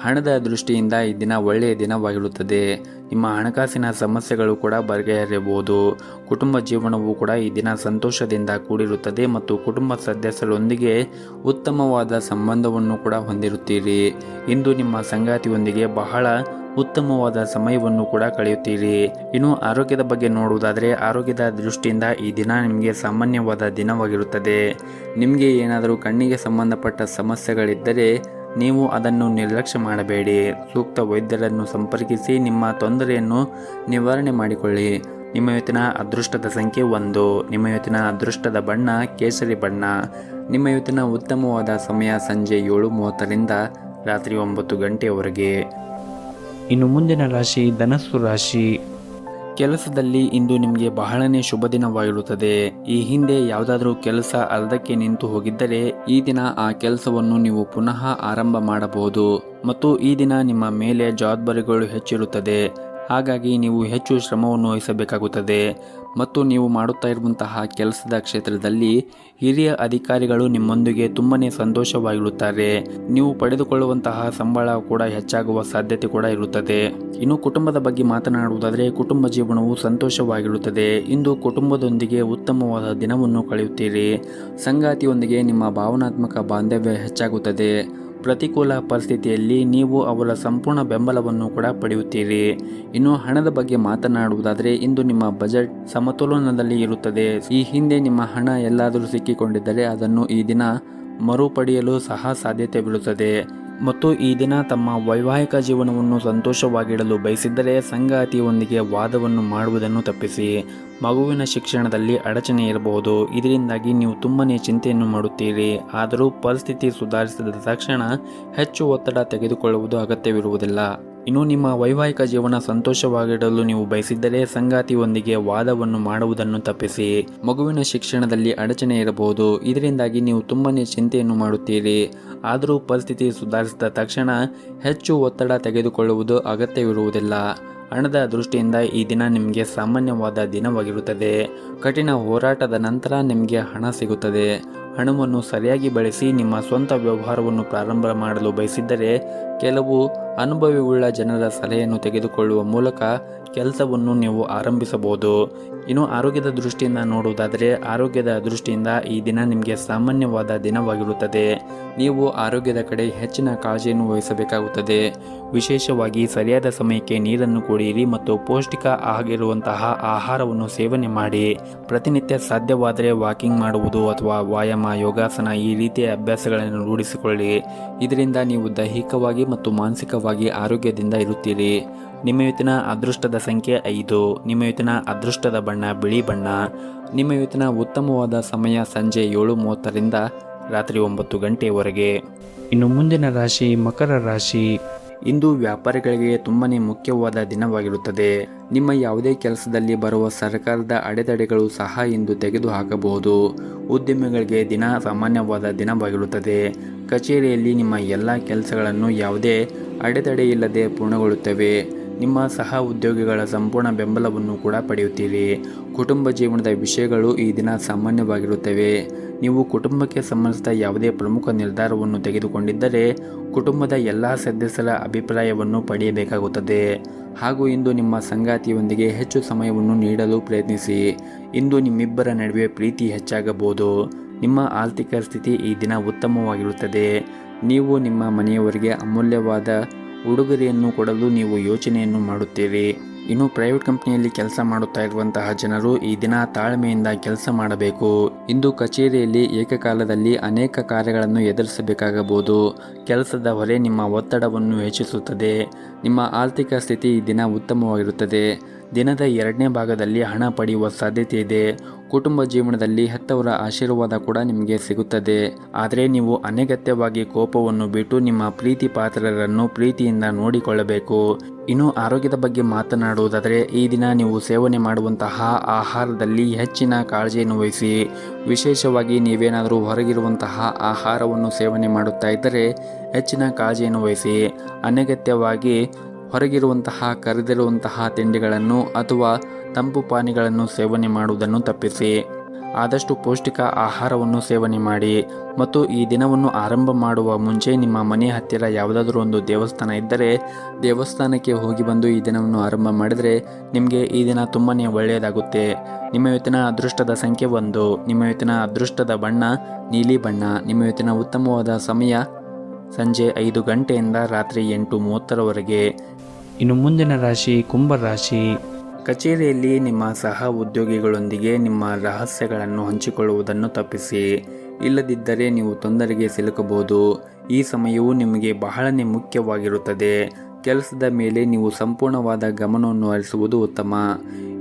ಹಣದ ದೃಷ್ಟಿಯಿಂದ ಈ ದಿನ ಒಳ್ಳೆಯ ದಿನವಾಗಿರುತ್ತದೆ. ನಿಮ್ಮ ಹಣಕಾಸಿನ ಸಮಸ್ಯೆಗಳು ಕೂಡ ಬಗೆಹರಿಯಬಹುದು. ಕುಟುಂಬ ಜೀವನವು ಕೂಡ ಈ ದಿನ ಸಂತೋಷದಿಂದ ಕೂಡಿರುತ್ತದೆ ಮತ್ತು ಕುಟುಂಬ ಸದಸ್ಯರೊಂದಿಗೆ ಉತ್ತಮವಾದ ಸಂಬಂಧವನ್ನು ಕೂಡ ಹೊಂದಿರುತ್ತೀರಿ. ಇಂದು ನಿಮ್ಮ ಸಂಗಾತಿಯೊಂದಿಗೆ ಬಹಳ ಉತ್ತಮವಾದ ಸಮಯವನ್ನು ಕೂಡ ಕಳೆಯುತ್ತೀರಿ. ಇನ್ನು ಆರೋಗ್ಯದ ಬಗ್ಗೆ ನೋಡುವುದಾದರೆ ಆರೋಗ್ಯದ ದೃಷ್ಟಿಯಿಂದ ಈ ದಿನ ನಿಮಗೆ ಸಾಮಾನ್ಯವಾದ ದಿನವಾಗಿರುತ್ತದೆ. ನಿಮಗೆ ಏನಾದರೂ ಕಣ್ಣಿಗೆ ಸಂಬಂಧಪಟ್ಟ ಸಮಸ್ಯೆಗಳಿದ್ದರೆ ನೀವು ಅದನ್ನು ನಿರ್ಲಕ್ಷ್ಯ ಮಾಡಬೇಡಿ. ಸೂಕ್ತ ವೈದ್ಯರನ್ನು ಸಂಪರ್ಕಿಸಿ ನಿಮ್ಮ ತೊಂದರೆಯನ್ನು ನಿವಾರಣೆ ಮಾಡಿಕೊಳ್ಳಿ. ನಿಮ್ಮ ಇವತ್ತಿನ ಅದೃಷ್ಟದ ಸಂಖ್ಯೆ 1. ನಿಮ್ಮ ಇವತ್ತಿನ ಅದೃಷ್ಟದ ಬಣ್ಣ ಕೇಸರಿ ಬಣ್ಣ. ನಿಮ್ಮ ಇವತ್ತಿನ ಉತ್ತಮವಾದ ಸಮಯ ಸಂಜೆ 7:30ರಿಂದ ರಾತ್ರಿ 9 ಗಂಟೆಯವರೆಗೆ. ಇನ್ನು ಮುಂದಿನ ರಾಶಿ ಧನಸ್ಸು ರಾಶಿ. ಕೆಲಸದಲ್ಲಿ ಇಂದು ನಿಮಗೆ ಬಹಳನೇ ಶುಭ ದಿನವಾಗಿರುತ್ತದೆ. ಈ ಹಿಂದೆ ಯಾವುದಾದ್ರೂ ಕೆಲಸ ಅರ್ಧಕ್ಕೆ ನಿಂತು ಹೋಗಿದ್ದರೆ ಈ ದಿನ ಆ ಕೆಲಸವನ್ನು ನೀವು ಪುನಃ ಆರಂಭ ಮಾಡಬಹುದು. ಮತ್ತು ಈ ದಿನ ನಿಮ್ಮ ಮೇಲೆ ಜವಾಬ್ದಾರಿಗಳು ಹೆಚ್ಚಿರುತ್ತದೆ. ಹಾಗಾಗಿ ನೀವು ಹೆಚ್ಚು ಶ್ರಮವನ್ನು ವಹಿಸಬೇಕಾಗುತ್ತದೆ. ಮತ್ತು ನೀವು ಮಾಡುತ್ತಾ ಇರುವಂತಹ ಕೆಲಸದ ಕ್ಷೇತ್ರದಲ್ಲಿ ಹಿರಿಯ ಅಧಿಕಾರಿಗಳು ನಿಮ್ಮೊಂದಿಗೆ ತುಂಬನೇ ಸಂತೋಷವಾಗಿರುತ್ತಾರೆ. ನೀವು ಪಡೆದುಕೊಳ್ಳುವಂತಹ ಸಂಬಳ ಕೂಡ ಹೆಚ್ಚಾಗುವ ಸಾಧ್ಯತೆ ಕೂಡ ಇರುತ್ತದೆ. ಇನ್ನು ಕುಟುಂಬದ ಬಗ್ಗೆ ಮಾತನಾಡುವುದಾದರೆ ಕುಟುಂಬ ಜೀವನವು ಸಂತೋಷವಾಗಿರುತ್ತದೆ. ಇಂದು ಕುಟುಂಬದೊಂದಿಗೆ ಉತ್ತಮವಾದ ದಿನವನ್ನು ಕಳೆಯುತ್ತೀರಿ. ಸಂಗಾತಿಯೊಂದಿಗೆ ನಿಮ್ಮ ಭಾವನಾತ್ಮಕ ಬಾಂಧವ್ಯ ಹೆಚ್ಚಾಗುತ್ತದೆ. ಪ್ರತಿಕೂಲ ಪರಿಸ್ಥಿತಿಯಲ್ಲಿ ನೀವು ಅವರ ಸಂಪೂರ್ಣ ಬೆಂಬಲವನ್ನು ಕೂಡ ಪಡೆಯುತ್ತೀರಿ. ಇನ್ನು ಹಣದ ಬಗ್ಗೆ ಮಾತನಾಡುವುದಾದರೆ ಇಂದು ನಿಮ್ಮ ಬಜೆಟ್ ಸಮತೋಲನದಲ್ಲಿ ಇರುತ್ತದೆ. ಈ ಹಿಂದೆ ನಿಮ್ಮ ಹಣ ಎಲ್ಲಾದರೂ ಸಿಕ್ಕಿಕೊಂಡಿದ್ದರೆ ಅದನ್ನು ಈ ದಿನ ಮರುಪಡೆಯಲು ಸಹ ಸಾಧ್ಯತೆವಿರುತ್ತದೆ. ಮತ್ತು ಈ ದಿನ ತಮ್ಮ ವೈವಾಹಿಕ ಜೀವನವನ್ನು ಸಂತೋಷವಾಗಿಡಲು ಬಯಸಿದ್ದರೆ ಸಂಗಾತಿಯೊಂದಿಗೆ ವಾದವನ್ನು ಮಾಡುವುದನ್ನು ತಪ್ಪಿಸಿ. ಮಗುವಿನ ಶಿಕ್ಷಣದಲ್ಲಿ ಅಡಚಣೆ ಇರಬಹುದು. ಇದರಿಂದಾಗಿ ನೀವು ತುಂಬನೇ ಚಿಂತೆಯನ್ನು ಮಾಡುತ್ತೀರಿ. ಆದರೂ ಪರಿಸ್ಥಿತಿ ಸುಧಾರಿಸಿದ ತಕ್ಷಣ ಹೆಚ್ಚು ಒತ್ತಡ ತೆಗೆದುಕೊಳ್ಳುವುದು ಅಗತ್ಯವಿರುವುದಿಲ್ಲ. ಇನ್ನು ನಿಮ್ಮ ವೈವಾಹಿಕ ಜೀವನ ಸಂತೋಷವಾಗಿಡಲು ನೀವು ಬಯಸಿದ್ದರೆ ಸಂಗಾತಿಯೊಂದಿಗೆ ವಾದವನ್ನು ಮಾಡುವುದನ್ನು ತಪ್ಪಿಸಿ. ಮಗುವಿನ ಶಿಕ್ಷಣದಲ್ಲಿ ಅಡಚಣೆ ಇರಬಹುದು. ಇದರಿಂದಾಗಿ ನೀವು ತುಂಬನೇ ಚಿಂತೆಯನ್ನು ಮಾಡುತ್ತೀರಿ. ಆದರೂ ಪರಿಸ್ಥಿತಿ ಸುಧಾರಿಸಿದ ತಕ್ಷಣ ಹೆಚ್ಚು ಒತ್ತಡ ತೆಗೆದುಕೊಳ್ಳುವುದು ಅಗತ್ಯವಿರುವುದಿಲ್ಲ. ಹಣದ ದೃಷ್ಟಿಯಿಂದ ಈ ದಿನ ನಿಮಗೆ ಸಾಮಾನ್ಯವಾದ ದಿನವಾಗಿರುತ್ತದೆ. ಕಠಿಣ ಹೋರಾಟದ ನಂತರ ನಿಮಗೆ ಹಣ ಸಿಗುತ್ತದೆ. ಹಣವನ್ನು ಸರಿಯಾಗಿ ಬಳಸಿ ನಿಮ್ಮ ಸ್ವಂತ ವ್ಯವಹಾರವನ್ನು ಪ್ರಾರಂಭ ಮಾಡಲು ಬಯಸಿದ್ದರೆ ಕೆಲವು ಅನುಭವವುಳ್ಳ ಜನರ ಸಲಹೆಯನ್ನು ತೆಗೆದುಕೊಳ್ಳುವ ಮೂಲಕ ಕೆಲಸವನ್ನು ನೀವು ಆರಂಭಿಸಬಹುದು. ಇನ್ನು ಆರೋಗ್ಯದ ದೃಷ್ಟಿಯಿಂದ ನೋಡುವುದಾದರೆ ಆರೋಗ್ಯದ ದೃಷ್ಟಿಯಿಂದ ಈ ದಿನ ನಿಮಗೆ ಸಾಮಾನ್ಯವಾದ ದಿನವಾಗಿರುತ್ತದೆ. ನೀವು ಆರೋಗ್ಯದ ಕಡೆ ಹೆಚ್ಚಿನ ಕಾಳಜಿಯನ್ನು ವಹಿಸಬೇಕಾಗುತ್ತದೆ. ವಿಶೇಷವಾಗಿ ಸರಿಯಾದ ಸಮಯಕ್ಕೆ ನೀರನ್ನು ಕುಡಿಯಿರಿ ಮತ್ತು ಪೌಷ್ಟಿಕ ಆಗಿರುವಂತಹ ಆಹಾರವನ್ನು ಸೇವನೆ ಮಾಡಿ. ಪ್ರತಿನಿತ್ಯ ಸಾಧ್ಯವಾದರೆ ವಾಕಿಂಗ್ ಮಾಡುವುದು ಅಥವಾ ವ್ಯಾಯಾಮ, ಯೋಗಾಸನ ಈ ರೀತಿಯ ಅಭ್ಯಾಸಗಳನ್ನು ರೂಢಿಸಿಕೊಳ್ಳಿ. ಇದರಿಂದ ನೀವು ದೈಹಿಕವಾಗಿ ಮತ್ತು ಮಾನಸಿಕವಾಗಿ ಆರೋಗ್ಯದಿಂದ ಇರುತ್ತೀರಿ. ನಿಮ್ಮ ಇವತ್ತಿನ ಅದೃಷ್ಟದ ಸಂಖ್ಯೆ 5. ನಿಮ್ಮ ಇವತ್ತಿನ ಅದೃಷ್ಟದ ಬಣ್ಣ ಬಿಳಿ ಬಣ್ಣ. ನಿಮ್ಮ ಇವತ್ತಿನ ಉತ್ತಮವಾದ ಸಮಯ ಸಂಜೆ 7:30ರಿಂದ ರಾತ್ರಿ 9 ಗಂಟೆಯವರೆಗೆ. ಇನ್ನು ಮುಂದಿನ ರಾಶಿ ಮಕರ ರಾಶಿ. ಇಂದು ವ್ಯಾಪಾರಿಗಳಿಗೆ ತುಂಬಾನೇ ಮುಖ್ಯವಾದ ದಿನವಾಗಿರುತ್ತದೆ. ನಿಮ್ಮ ಯಾವುದೇ ಕೆಲಸದಲ್ಲಿ ಬರುವ ಸರ್ಕಾರದ ಅಡೆತಡೆಗಳು ಸಹ ಇಂದು ತೆಗೆದುಹಾಕಬಹುದು. ಉದ್ಯಮಿಗಳಿಗೆ ದಿನ ಸಾಮಾನ್ಯವಾದ ದಿನವಾಗಿರುತ್ತದೆ. ಕಚೇರಿಯಲ್ಲಿ ನಿಮ್ಮ ಎಲ್ಲ ಕೆಲಸಗಳನ್ನು ಯಾವುದೇ ಅಡೆತಡೆ ಇಲ್ಲದೆ ಪೂರ್ಣಗೊಳ್ಳುತ್ತವೆ. ನಿಮ್ಮ ಸಹ ಉದ್ಯೋಗಿಗಳ ಸಂಪೂರ್ಣ ಬೆಂಬಲವನ್ನು ಕೂಡ ಪಡೆಯುತ್ತೀರಿ. ಕುಟುಂಬ ಜೀವನದ ವಿಷಯಗಳು ಈ ದಿನ ಸಾಮಾನ್ಯವಾಗಿರುತ್ತವೆ. ನೀವು ಕುಟುಂಬಕ್ಕೆ ಸಂಬಂಧಿಸಿದ ಯಾವುದೇ ಪ್ರಮುಖ ನಿರ್ಧಾರವನ್ನು ತೆಗೆದುಕೊಂಡಿದ್ದರೆ ಕುಟುಂಬದ ಎಲ್ಲ ಸದಸ್ಯರ ಅಭಿಪ್ರಾಯವನ್ನು ಪಡೆಯಬೇಕಾಗುತ್ತದೆ. ಹಾಗೂ ಇಂದು ನಿಮ್ಮ ಸಂಗಾತಿಯೊಂದಿಗೆ ಹೆಚ್ಚು ಸಮಯವನ್ನು ನೀಡಲು ಪ್ರಯತ್ನಿಸಿ. ಇಂದು ನಿಮ್ಮಿಬ್ಬರ ನಡುವೆ ಪ್ರೀತಿ ಹೆಚ್ಚಾಗಬಹುದು. ನಿಮ್ಮ ಆರ್ಥಿಕ ಸ್ಥಿತಿ ಈ ದಿನ ಉತ್ತಮವಾಗಿರುತ್ತದೆ. ನೀವು ನಿಮ್ಮ ಮನೆಯವರಿಗೆ ಅಮೂಲ್ಯವಾದ ಉಡುಗೊರೆಯನ್ನು ಕೊಡಲು ನೀವು ಯೋಚನೆಯನ್ನು ಮಾಡುತ್ತೀರಿ. ಇನ್ನು ಪ್ರೈವೇಟ್ ಕಂಪನಿಯಲ್ಲಿ ಕೆಲಸ ಮಾಡುತ್ತಾ ಇರುವಂತಹ ಜನರು ಈ ದಿನ ತಾಳ್ಮೆಯಿಂದ ಕೆಲಸ ಮಾಡಬೇಕು. ಇಂದು ಕಚೇರಿಯಲ್ಲಿ ಏಕಕಾಲದಲ್ಲಿ ಅನೇಕ ಕಾರ್ಯಗಳನ್ನು ಎದುರಿಸಬೇಕಾಗಬಹುದು. ಕೆಲಸದ ಹೊರೆ ನಿಮ್ಮ ಒತ್ತಡವನ್ನು ಹೆಚ್ಚಿಸುತ್ತದೆ. ನಿಮ್ಮ ಆರ್ಥಿಕ ಸ್ಥಿತಿ ಈ ದಿನ ಉತ್ತಮವಾಗಿರುತ್ತದೆ. ದಿನದ 2ನೇ ಭಾಗದಲ್ಲಿ ಹಣ ಪಡೆಯುವ ಸಾಧ್ಯತೆ ಇದೆ. ಕುಟುಂಬ ಜೀವನದಲ್ಲಿ ಹೆತ್ತವರ ಆಶೀರ್ವಾದ ಕೂಡ ನಿಮಗೆ ಸಿಗುತ್ತದೆ. ಆದರೆ ನೀವು ಅನಗತ್ಯವಾಗಿ ಕೋಪವನ್ನು ಬಿಟ್ಟು ನಿಮ್ಮ ಪ್ರೀತಿ ಪಾತ್ರರನ್ನು ಪ್ರೀತಿಯಿಂದ ನೋಡಿಕೊಳ್ಳಬೇಕು. ಇನ್ನು ಆರೋಗ್ಯದ ಬಗ್ಗೆ ಮಾತನಾಡುವುದಾದರೆ ಈ ದಿನ ನೀವು ಸೇವನೆ ಮಾಡುವಂತಹ ಆಹಾರದಲ್ಲಿ ಹೆಚ್ಚಿನ ಕಾಳಜಿಯನ್ನು ವಹಿಸಿ. ವಿಶೇಷವಾಗಿ ನೀವೇನಾದರೂ ಹೊರಗಿರುವಂತಹ ಆಹಾರವನ್ನು ಸೇವನೆ ಮಾಡುತ್ತಾ ಇದ್ದರೆ ಹೆಚ್ಚಿನ ಕಾಳಜಿಯನ್ನು ವಹಿಸಿ. ಅನಗತ್ಯವಾಗಿ ಹೊರಗಿರುವಂತಹ ಕರೆದಿರುವಂತಹ ತಿಂಡಿಗಳನ್ನು ಅಥವಾ ತಂಪು ಪಾನೀಯಗಳನ್ನು ಸೇವನೆ ಮಾಡುವುದನ್ನು ತಪ್ಪಿಸಿ. ಆದಷ್ಟು ಪೌಷ್ಟಿಕ ಆಹಾರವನ್ನು ಸೇವನೆ ಮಾಡಿ. ಮತ್ತು ಈ ದಿನವನ್ನು ಆರಂಭ ಮಾಡುವ ಮುಂಚೆ ನಿಮ್ಮ ಮನೆ ಹತ್ತಿರ ಯಾವುದಾದ್ರೂ ಒಂದು ದೇವಸ್ಥಾನ ಇದ್ದರೆ ದೇವಸ್ಥಾನಕ್ಕೆ ಹೋಗಿ ಬಂದು ಈ ದಿನವನ್ನು ಆರಂಭ ಮಾಡಿದರೆ ನಿಮಗೆ ಈ ದಿನ ತುಂಬಾ ಒಳ್ಳೆಯದಾಗುತ್ತೆ. ನಿಮ್ಮ ಇವತ್ತಿನ ಅದೃಷ್ಟದ ಸಂಖ್ಯೆ 1. ನಿಮ್ಮ ಇವತ್ತಿನ ಅದೃಷ್ಟದ ಬಣ್ಣ ನೀಲಿ ಬಣ್ಣ. ನಿಮ್ಮ ಇವತ್ತಿನ ಉತ್ತಮವಾದ ಸಮಯ ಸಂಜೆ 5 ಗಂಟೆಯಿಂದ ರಾತ್ರಿ 8:30ರವರೆಗೆ. ಇನ್ನು ಮುಂದಿನ ರಾಶಿ ಕುಂಭ ರಾಶಿ. ಕಚೇರಿಯಲ್ಲಿ ನಿಮ್ಮ ಸಹ ಉದ್ಯೋಗಿಗಳೊಂದಿಗೆ ನಿಮ್ಮ ರಹಸ್ಯಗಳನ್ನು ಹಂಚಿಕೊಳ್ಳುವುದನ್ನು ತಪ್ಪಿಸಿ. ಇಲ್ಲದಿದ್ದರೆ ನೀವು ತೊಂದರೆಗೆ ಸಿಲುಕಬಹುದು. ಈ ಸಮಯವು ನಿಮಗೆ ಬಹಳನೇ ಮುಖ್ಯವಾಗಿರುತ್ತದೆ. ಕೆಲಸದ ಮೇಲೆ ನೀವು ಸಂಪೂರ್ಣವಾದ ಗಮನವನ್ನು ಹರಿಸುವುದು ಉತ್ತಮ.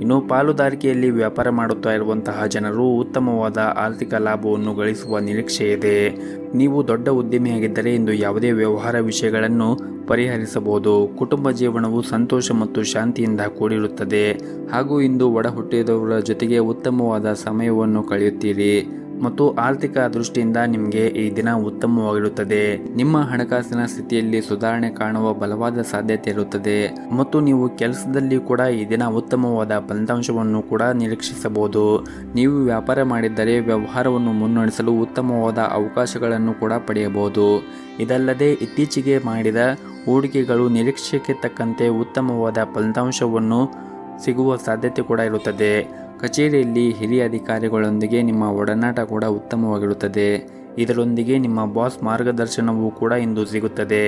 ಇನ್ನು ಪಾಲುದಾರಿಕೆಯಲ್ಲಿ ವ್ಯಾಪಾರ ಮಾಡುತ್ತಾ ಇರುವಂತಹ ಜನರು ಉತ್ತಮವಾದ ಆರ್ಥಿಕ ಲಾಭವನ್ನು ಗಳಿಸುವ ನಿರೀಕ್ಷೆ ಇದೆ. ನೀವು ದೊಡ್ಡ ಉದ್ಯಮಿಯಾಗಿದ್ದರೆ ಇಂದು ಯಾವುದೇ ವ್ಯವಹಾರ ವಿಷಯಗಳನ್ನು ಪರಿಹರಿಸಬಹುದು. ಕುಟುಂಬ ಜೀವನವು ಸಂತೋಷ ಮತ್ತು ಶಾಂತಿಯಿಂದ ಕೂಡಿರುತ್ತದೆ. ಹಾಗೂ ಇಂದು ಒಡ ಹುಟ್ಟಿದವರ ಜೊತೆಗೆ ಉತ್ತಮವಾದ ಸಮಯವನ್ನು ಕಳೆಯುತ್ತೀರಿ. ಮತ್ತು ಆರ್ಥಿಕ ದೃಷ್ಟಿಯಿಂದ ನಿಮಗೆ ಈ ದಿನ ಉತ್ತಮವಾಗಿರುತ್ತದೆ. ನಿಮ್ಮ ಹಣಕಾಸಿನ ಸ್ಥಿತಿಯಲ್ಲಿ ಸುಧಾರಣೆ ಕಾಣುವ ಬಲವಾದ ಸಾಧ್ಯತೆ ಇರುತ್ತದೆ. ಮತ್ತು ನೀವು ಕೆಲಸದಲ್ಲಿ ಕೂಡ ಈ ದಿನ ಉತ್ತಮವಾದ ಫಲಿತಾಂಶವನ್ನು ಕೂಡ ನಿರೀಕ್ಷಿಸಬಹುದು. ನೀವು ವ್ಯಾಪಾರ ಮಾಡಿದ್ದರೆ ವ್ಯವಹಾರವನ್ನು ಮುನ್ನಡೆಸಲು ಉತ್ತಮವಾದ ಅವಕಾಶಗಳನ್ನು ಕೂಡ ಪಡೆಯಬಹುದು. ಇದಲ್ಲದೆ ಇತ್ತೀಚೆಗೆ ಮಾಡಿದ ಹೂಡಿಕೆಗಳು ನಿರೀಕ್ಷೆಗೆ ತಕ್ಕಂತೆ ಉತ್ತಮವಾದ ಫಲಿತಾಂಶವನ್ನು ಸಿಗುವ ಸಾಧ್ಯತೆ ಕೂಡ ಇರುತ್ತದೆ. ಕಚೇರಿಯಲ್ಲಿ ಹಿರಿಯ ಅಧಿಕಾರಿಗಳೊಂದಿಗೆ ನಿಮ್ಮ ಒಡನಾಟ ಕೂಡ ಉತ್ತಮವಾಗಿರುತ್ತದೆ. ಇದರೊಂದಿಗೆ ನಿಮ್ಮ ಬಾಸ್ ಮಾರ್ಗದರ್ಶನವೂ ಕೂಡ ಇಂದು ಸಿಗುತ್ತದೆ.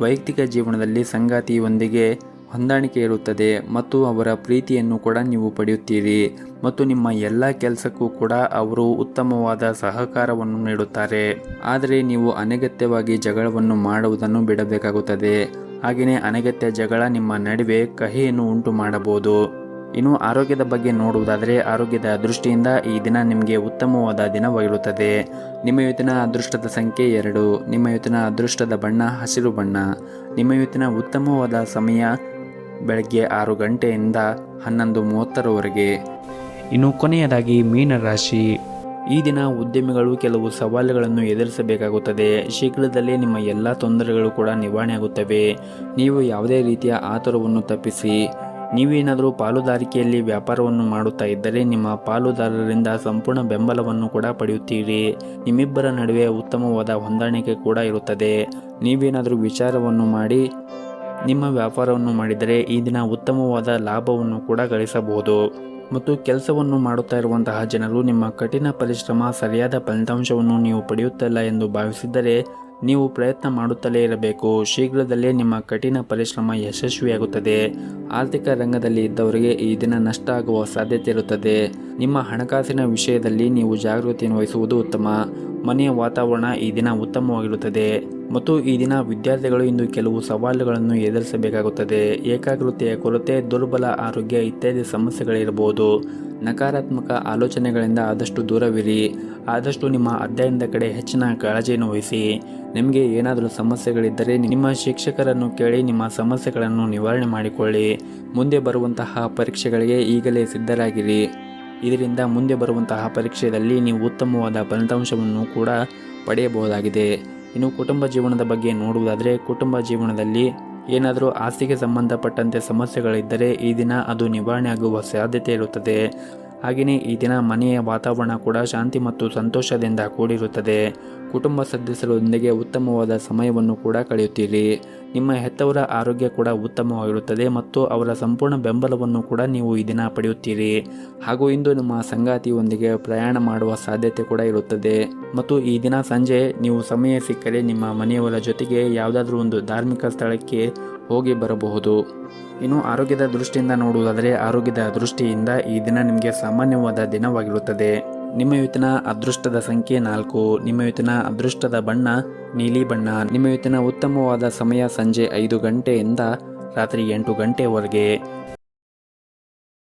ವೈಯಕ್ತಿಕ ಜೀವನದಲ್ಲಿ ಸಂಗಾತಿಯೊಂದಿಗೆ ಹೊಂದಾಣಿಕೆ ಇರುತ್ತದೆ ಮತ್ತು ಅವರ ಪ್ರೀತಿಯನ್ನು ಕೂಡ ನೀವು ಪಡೆಯುತ್ತೀರಿ. ಮತ್ತು ನಿಮ್ಮ ಎಲ್ಲ ಕೆಲಸಕ್ಕೂ ಕೂಡ ಅವರು ಉತ್ತಮವಾದ ಸಹಕಾರವನ್ನು ನೀಡುತ್ತಾರೆ. ಆದರೆ ನೀವು ಅನಗತ್ಯವಾಗಿ ಜಗಳವನ್ನು ಮಾಡುವುದನ್ನು ಬಿಡಬೇಕಾಗುತ್ತದೆ. ಹಾಗೆಯೇ ಅನಗತ್ಯ ಜಗಳ ನಿಮ್ಮ ನಡುವೆ ಕಹಿಯನ್ನು ಉಂಟು ಮಾಡಬಹುದು. ಇನ್ನು ಆರೋಗ್ಯದ ಬಗ್ಗೆ ನೋಡುವುದಾದರೆ ಆರೋಗ್ಯದ ದೃಷ್ಟಿಯಿಂದ ಈ ದಿನ ನಿಮಗೆ ಉತ್ತಮವಾದ ದಿನವಾಗಿರುತ್ತದೆ. ನಿಮ್ಮ ಇವತ್ತಿನ ಅದೃಷ್ಟದ ಸಂಖ್ಯೆ 2. ನಿಮ್ಮ ಇವತ್ತಿನ ಅದೃಷ್ಟದ ಬಣ್ಣ ಹಸಿರು ಬಣ್ಣ. ನಿಮ್ಮ ಇವತ್ತಿನ ಉತ್ತಮವಾದ ಸಮಯ ಬೆಳಗ್ಗೆ 6 ಗಂಟೆಯಿಂದ 11:30ರವರೆಗೆ. ಇನ್ನು ಕೊನೆಯದಾಗಿ ಮೀನ ರಾಶಿ. ಈ ದಿನ ಉದ್ಯಮಿಗಳು ಕೆಲವು ಸವಾಲುಗಳನ್ನು ಎದುರಿಸಬೇಕಾಗುತ್ತದೆ. ಶೀಘ್ರದಲ್ಲೇ ನಿಮ್ಮ ಎಲ್ಲ ತೊಂದರೆಗಳು ಕೂಡ ನಿವಾರಣೆಯಾಗುತ್ತವೆ. ನೀವು ಯಾವುದೇ ರೀತಿಯ ಆತುರವನ್ನು ತಪ್ಪಿಸಿ. ನೀವೇನಾದರೂ ಪಾಲುದಾರಿಕೆಯಲ್ಲಿ ವ್ಯಾಪಾರವನ್ನು ಮಾಡುತ್ತಾ ಇದ್ದರೆ ನಿಮ್ಮ ಪಾಲುದಾರರಿಂದ ಸಂಪೂರ್ಣ ಬೆಂಬಲವನ್ನು ಕೂಡ ಪಡೆಯುತ್ತೀರಿ. ನಿಮ್ಮಿಬ್ಬರ ನಡುವೆ ಉತ್ತಮವಾದ ಹೊಂದಾಣಿಕೆ ಕೂಡ ಇರುತ್ತದೆ. ನೀವೇನಾದರೂ ವಿಚಾರವನ್ನು ಮಾಡಿ ನಿಮ್ಮ ವ್ಯಾಪಾರವನ್ನು ಮಾಡಿದರೆ ಈ ದಿನ ಉತ್ತಮವಾದ ಲಾಭವನ್ನು ಕೂಡ ಗಳಿಸಬಹುದು. ಮತ್ತು ಕೆಲಸವನ್ನು ಮಾಡುತ್ತಾ ಇರುವಂತಹ ಜನರು ನಿಮ್ಮ ಕಠಿಣ ಪರಿಶ್ರಮ ಸರಿಯಾದ ಫಲಿತಾಂಶವನ್ನು ನೀವು ಪಡೆಯುತ್ತಿಲ್ಲ ಎಂದು ಭಾವಿಸಿದ್ದರೆ ನೀವು ಪ್ರಯತ್ನ ಮಾಡುತ್ತಲೇ ಇರಬೇಕು. ಶೀಘ್ರದಲ್ಲೇ ನಿಮ್ಮ ಕಠಿಣ ಪರಿಶ್ರಮ ಯಶಸ್ವಿಯಾಗುತ್ತದೆ. ಆರ್ಥಿಕ ರಂಗದಲ್ಲಿ ಇದ್ದವರಿಗೆ ಈ ದಿನ ನಷ್ಟ ಆಗುವ ಸಾಧ್ಯತೆ ಇರುತ್ತದೆ. ನಿಮ್ಮ ಹಣಕಾಸಿನ ವಿಷಯದಲ್ಲಿ ನೀವು ಜಾಗೃತಿಯನ್ನು ವಹಿಸುವುದು ಉತ್ತಮ. ಮನೆಯ ವಾತಾವರಣ ಈ ದಿನ ಉತ್ತಮವಾಗಿರುತ್ತದೆ ಮತ್ತು ಈ ದಿನ ವಿದ್ಯಾರ್ಥಿಗಳು ಇಂದು ಕೆಲವು ಸವಾಲುಗಳನ್ನು ಎದುರಿಸಬೇಕಾಗುತ್ತದೆ. ಏಕಾಗ್ರತೆಯ ಕೊರತೆ, ದುರ್ಬಲ ಆರೋಗ್ಯ ಇತ್ಯಾದಿ ಸಮಸ್ಯೆಗಳಿರಬಹುದು. ನಕಾರಾತ್ಮಕ ಆಲೋಚನೆಗಳಿಂದ ಆದಷ್ಟು ದೂರವಿರಿ. ಆದಷ್ಟು ನಿಮ್ಮ ಅಧ್ಯಯನದ ಕಡೆ ಹೆಚ್ಚಿನ ಕಾಳಜಿಯನ್ನು ವಹಿಸಿ. ನಿಮಗೆ ಏನಾದರೂ ಸಮಸ್ಯೆಗಳಿದ್ದರೆ ನಿಮ್ಮ ಶಿಕ್ಷಕರನ್ನು ಕೇಳಿ ನಿಮ್ಮ ಸಮಸ್ಯೆಗಳನ್ನು ನಿವಾರಣೆ ಮಾಡಿಕೊಳ್ಳಿ. ಮುಂದೆ ಬರುವಂತಹ ಪರೀಕ್ಷೆಗಳಿಗೆ ಈಗಲೇ ಸಿದ್ಧರಾಗಿರಿ. ಇದರಿಂದ ಮುಂದೆ ಬರುವಂತಹ ಪರೀಕ್ಷೆಯಲ್ಲಿ ನೀವು ಉತ್ತಮವಾದ ಫಲಿತಾಂಶವನ್ನು ಕೂಡ ಪಡೆಯಬಹುದಾಗಿದೆ. ಇನ್ನು ಕುಟುಂಬ ಜೀವನದ ಬಗ್ಗೆ ನೋಡುವುದಾದರೆ, ಕುಟುಂಬ ಜೀವನದಲ್ಲಿ ಏನಾದರೂ ಆಸ್ತಿಗೆ ಸಂಬಂಧಪಟ್ಟಂತೆ ಸಮಸ್ಯೆಗಳಿದ್ದರೆ ಈ ದಿನ ಅದು ನಿವಾರಣೆ ಆಗುವ ಸಾಧ್ಯತೆ ಇರುತ್ತದೆ. ಹಾಗೆಯೇ ಈ ದಿನ ಮನೆಯ ವಾತಾವರಣ ಕೂಡ ಶಾಂತಿ ಮತ್ತು ಸಂತೋಷದಿಂದ ಕೂಡಿರುತ್ತದೆ. ಕುಟುಂಬ ಸದಸ್ಯರೊಂದಿಗೆ ಉತ್ತಮವಾದ ಸಮಯವನ್ನು ಕೂಡ ಕಳೆಯುತ್ತೀರಿ. ನಿಮ್ಮ ಹೆತ್ತವರ ಆರೋಗ್ಯ ಕೂಡ ಉತ್ತಮವಾಗಿರುತ್ತದೆ ಮತ್ತು ಅವರ ಸಂಪೂರ್ಣ ಬೆಂಬಲವನ್ನು ಕೂಡ ನೀವು ಈ ದಿನ ಪಡೆಯುತ್ತೀರಿ. ಹಾಗೂ ಇಂದು ನಿಮ್ಮ ಸಂಗಾತಿಯೊಂದಿಗೆ ಪ್ರಯಾಣ ಮಾಡುವ ಸಾಧ್ಯತೆ ಕೂಡ ಇರುತ್ತದೆ ಮತ್ತು ಈ ದಿನ ಸಂಜೆ ನೀವು ಸಮಯ ಸಿಕ್ಕರೆ ನಿಮ್ಮ ಮನೆಯವರ ಜೊತೆಗೆ ಯಾವುದಾದ್ರೂ ಒಂದು ಧಾರ್ಮಿಕ ಸ್ಥಳಕ್ಕೆ ಹೋಗಿ ಬರಬಹುದು. ಇನ್ನು ಆರೋಗ್ಯದ ದೃಷ್ಟಿಯಿಂದ ನೋಡುವುದಾದರೆ, ಆರೋಗ್ಯದ ದೃಷ್ಟಿಯಿಂದ ಈ ದಿನ ನಿಮಗೆ ಸಾಮಾನ್ಯವಾದ ದಿನವಾಗಿರುತ್ತದೆ. ನಿಮ್ಮ ಇವತ್ತಿನ ಅದೃಷ್ಟದ ಸಂಖ್ಯೆ 4. ನಿಮ್ಮ ಇವತ್ತಿನ ಅದೃಷ್ಟದ ಬಣ್ಣ ನೀಲಿ ಬಣ್ಣ. ನಿಮ್ಮ ಇವತ್ತಿನ ಉತ್ತಮವಾದ ಸಮಯ ಸಂಜೆ 5 ಗಂಟೆಯಿಂದ ರಾತ್ರಿ 8 ಗಂಟೆವರೆಗೆ.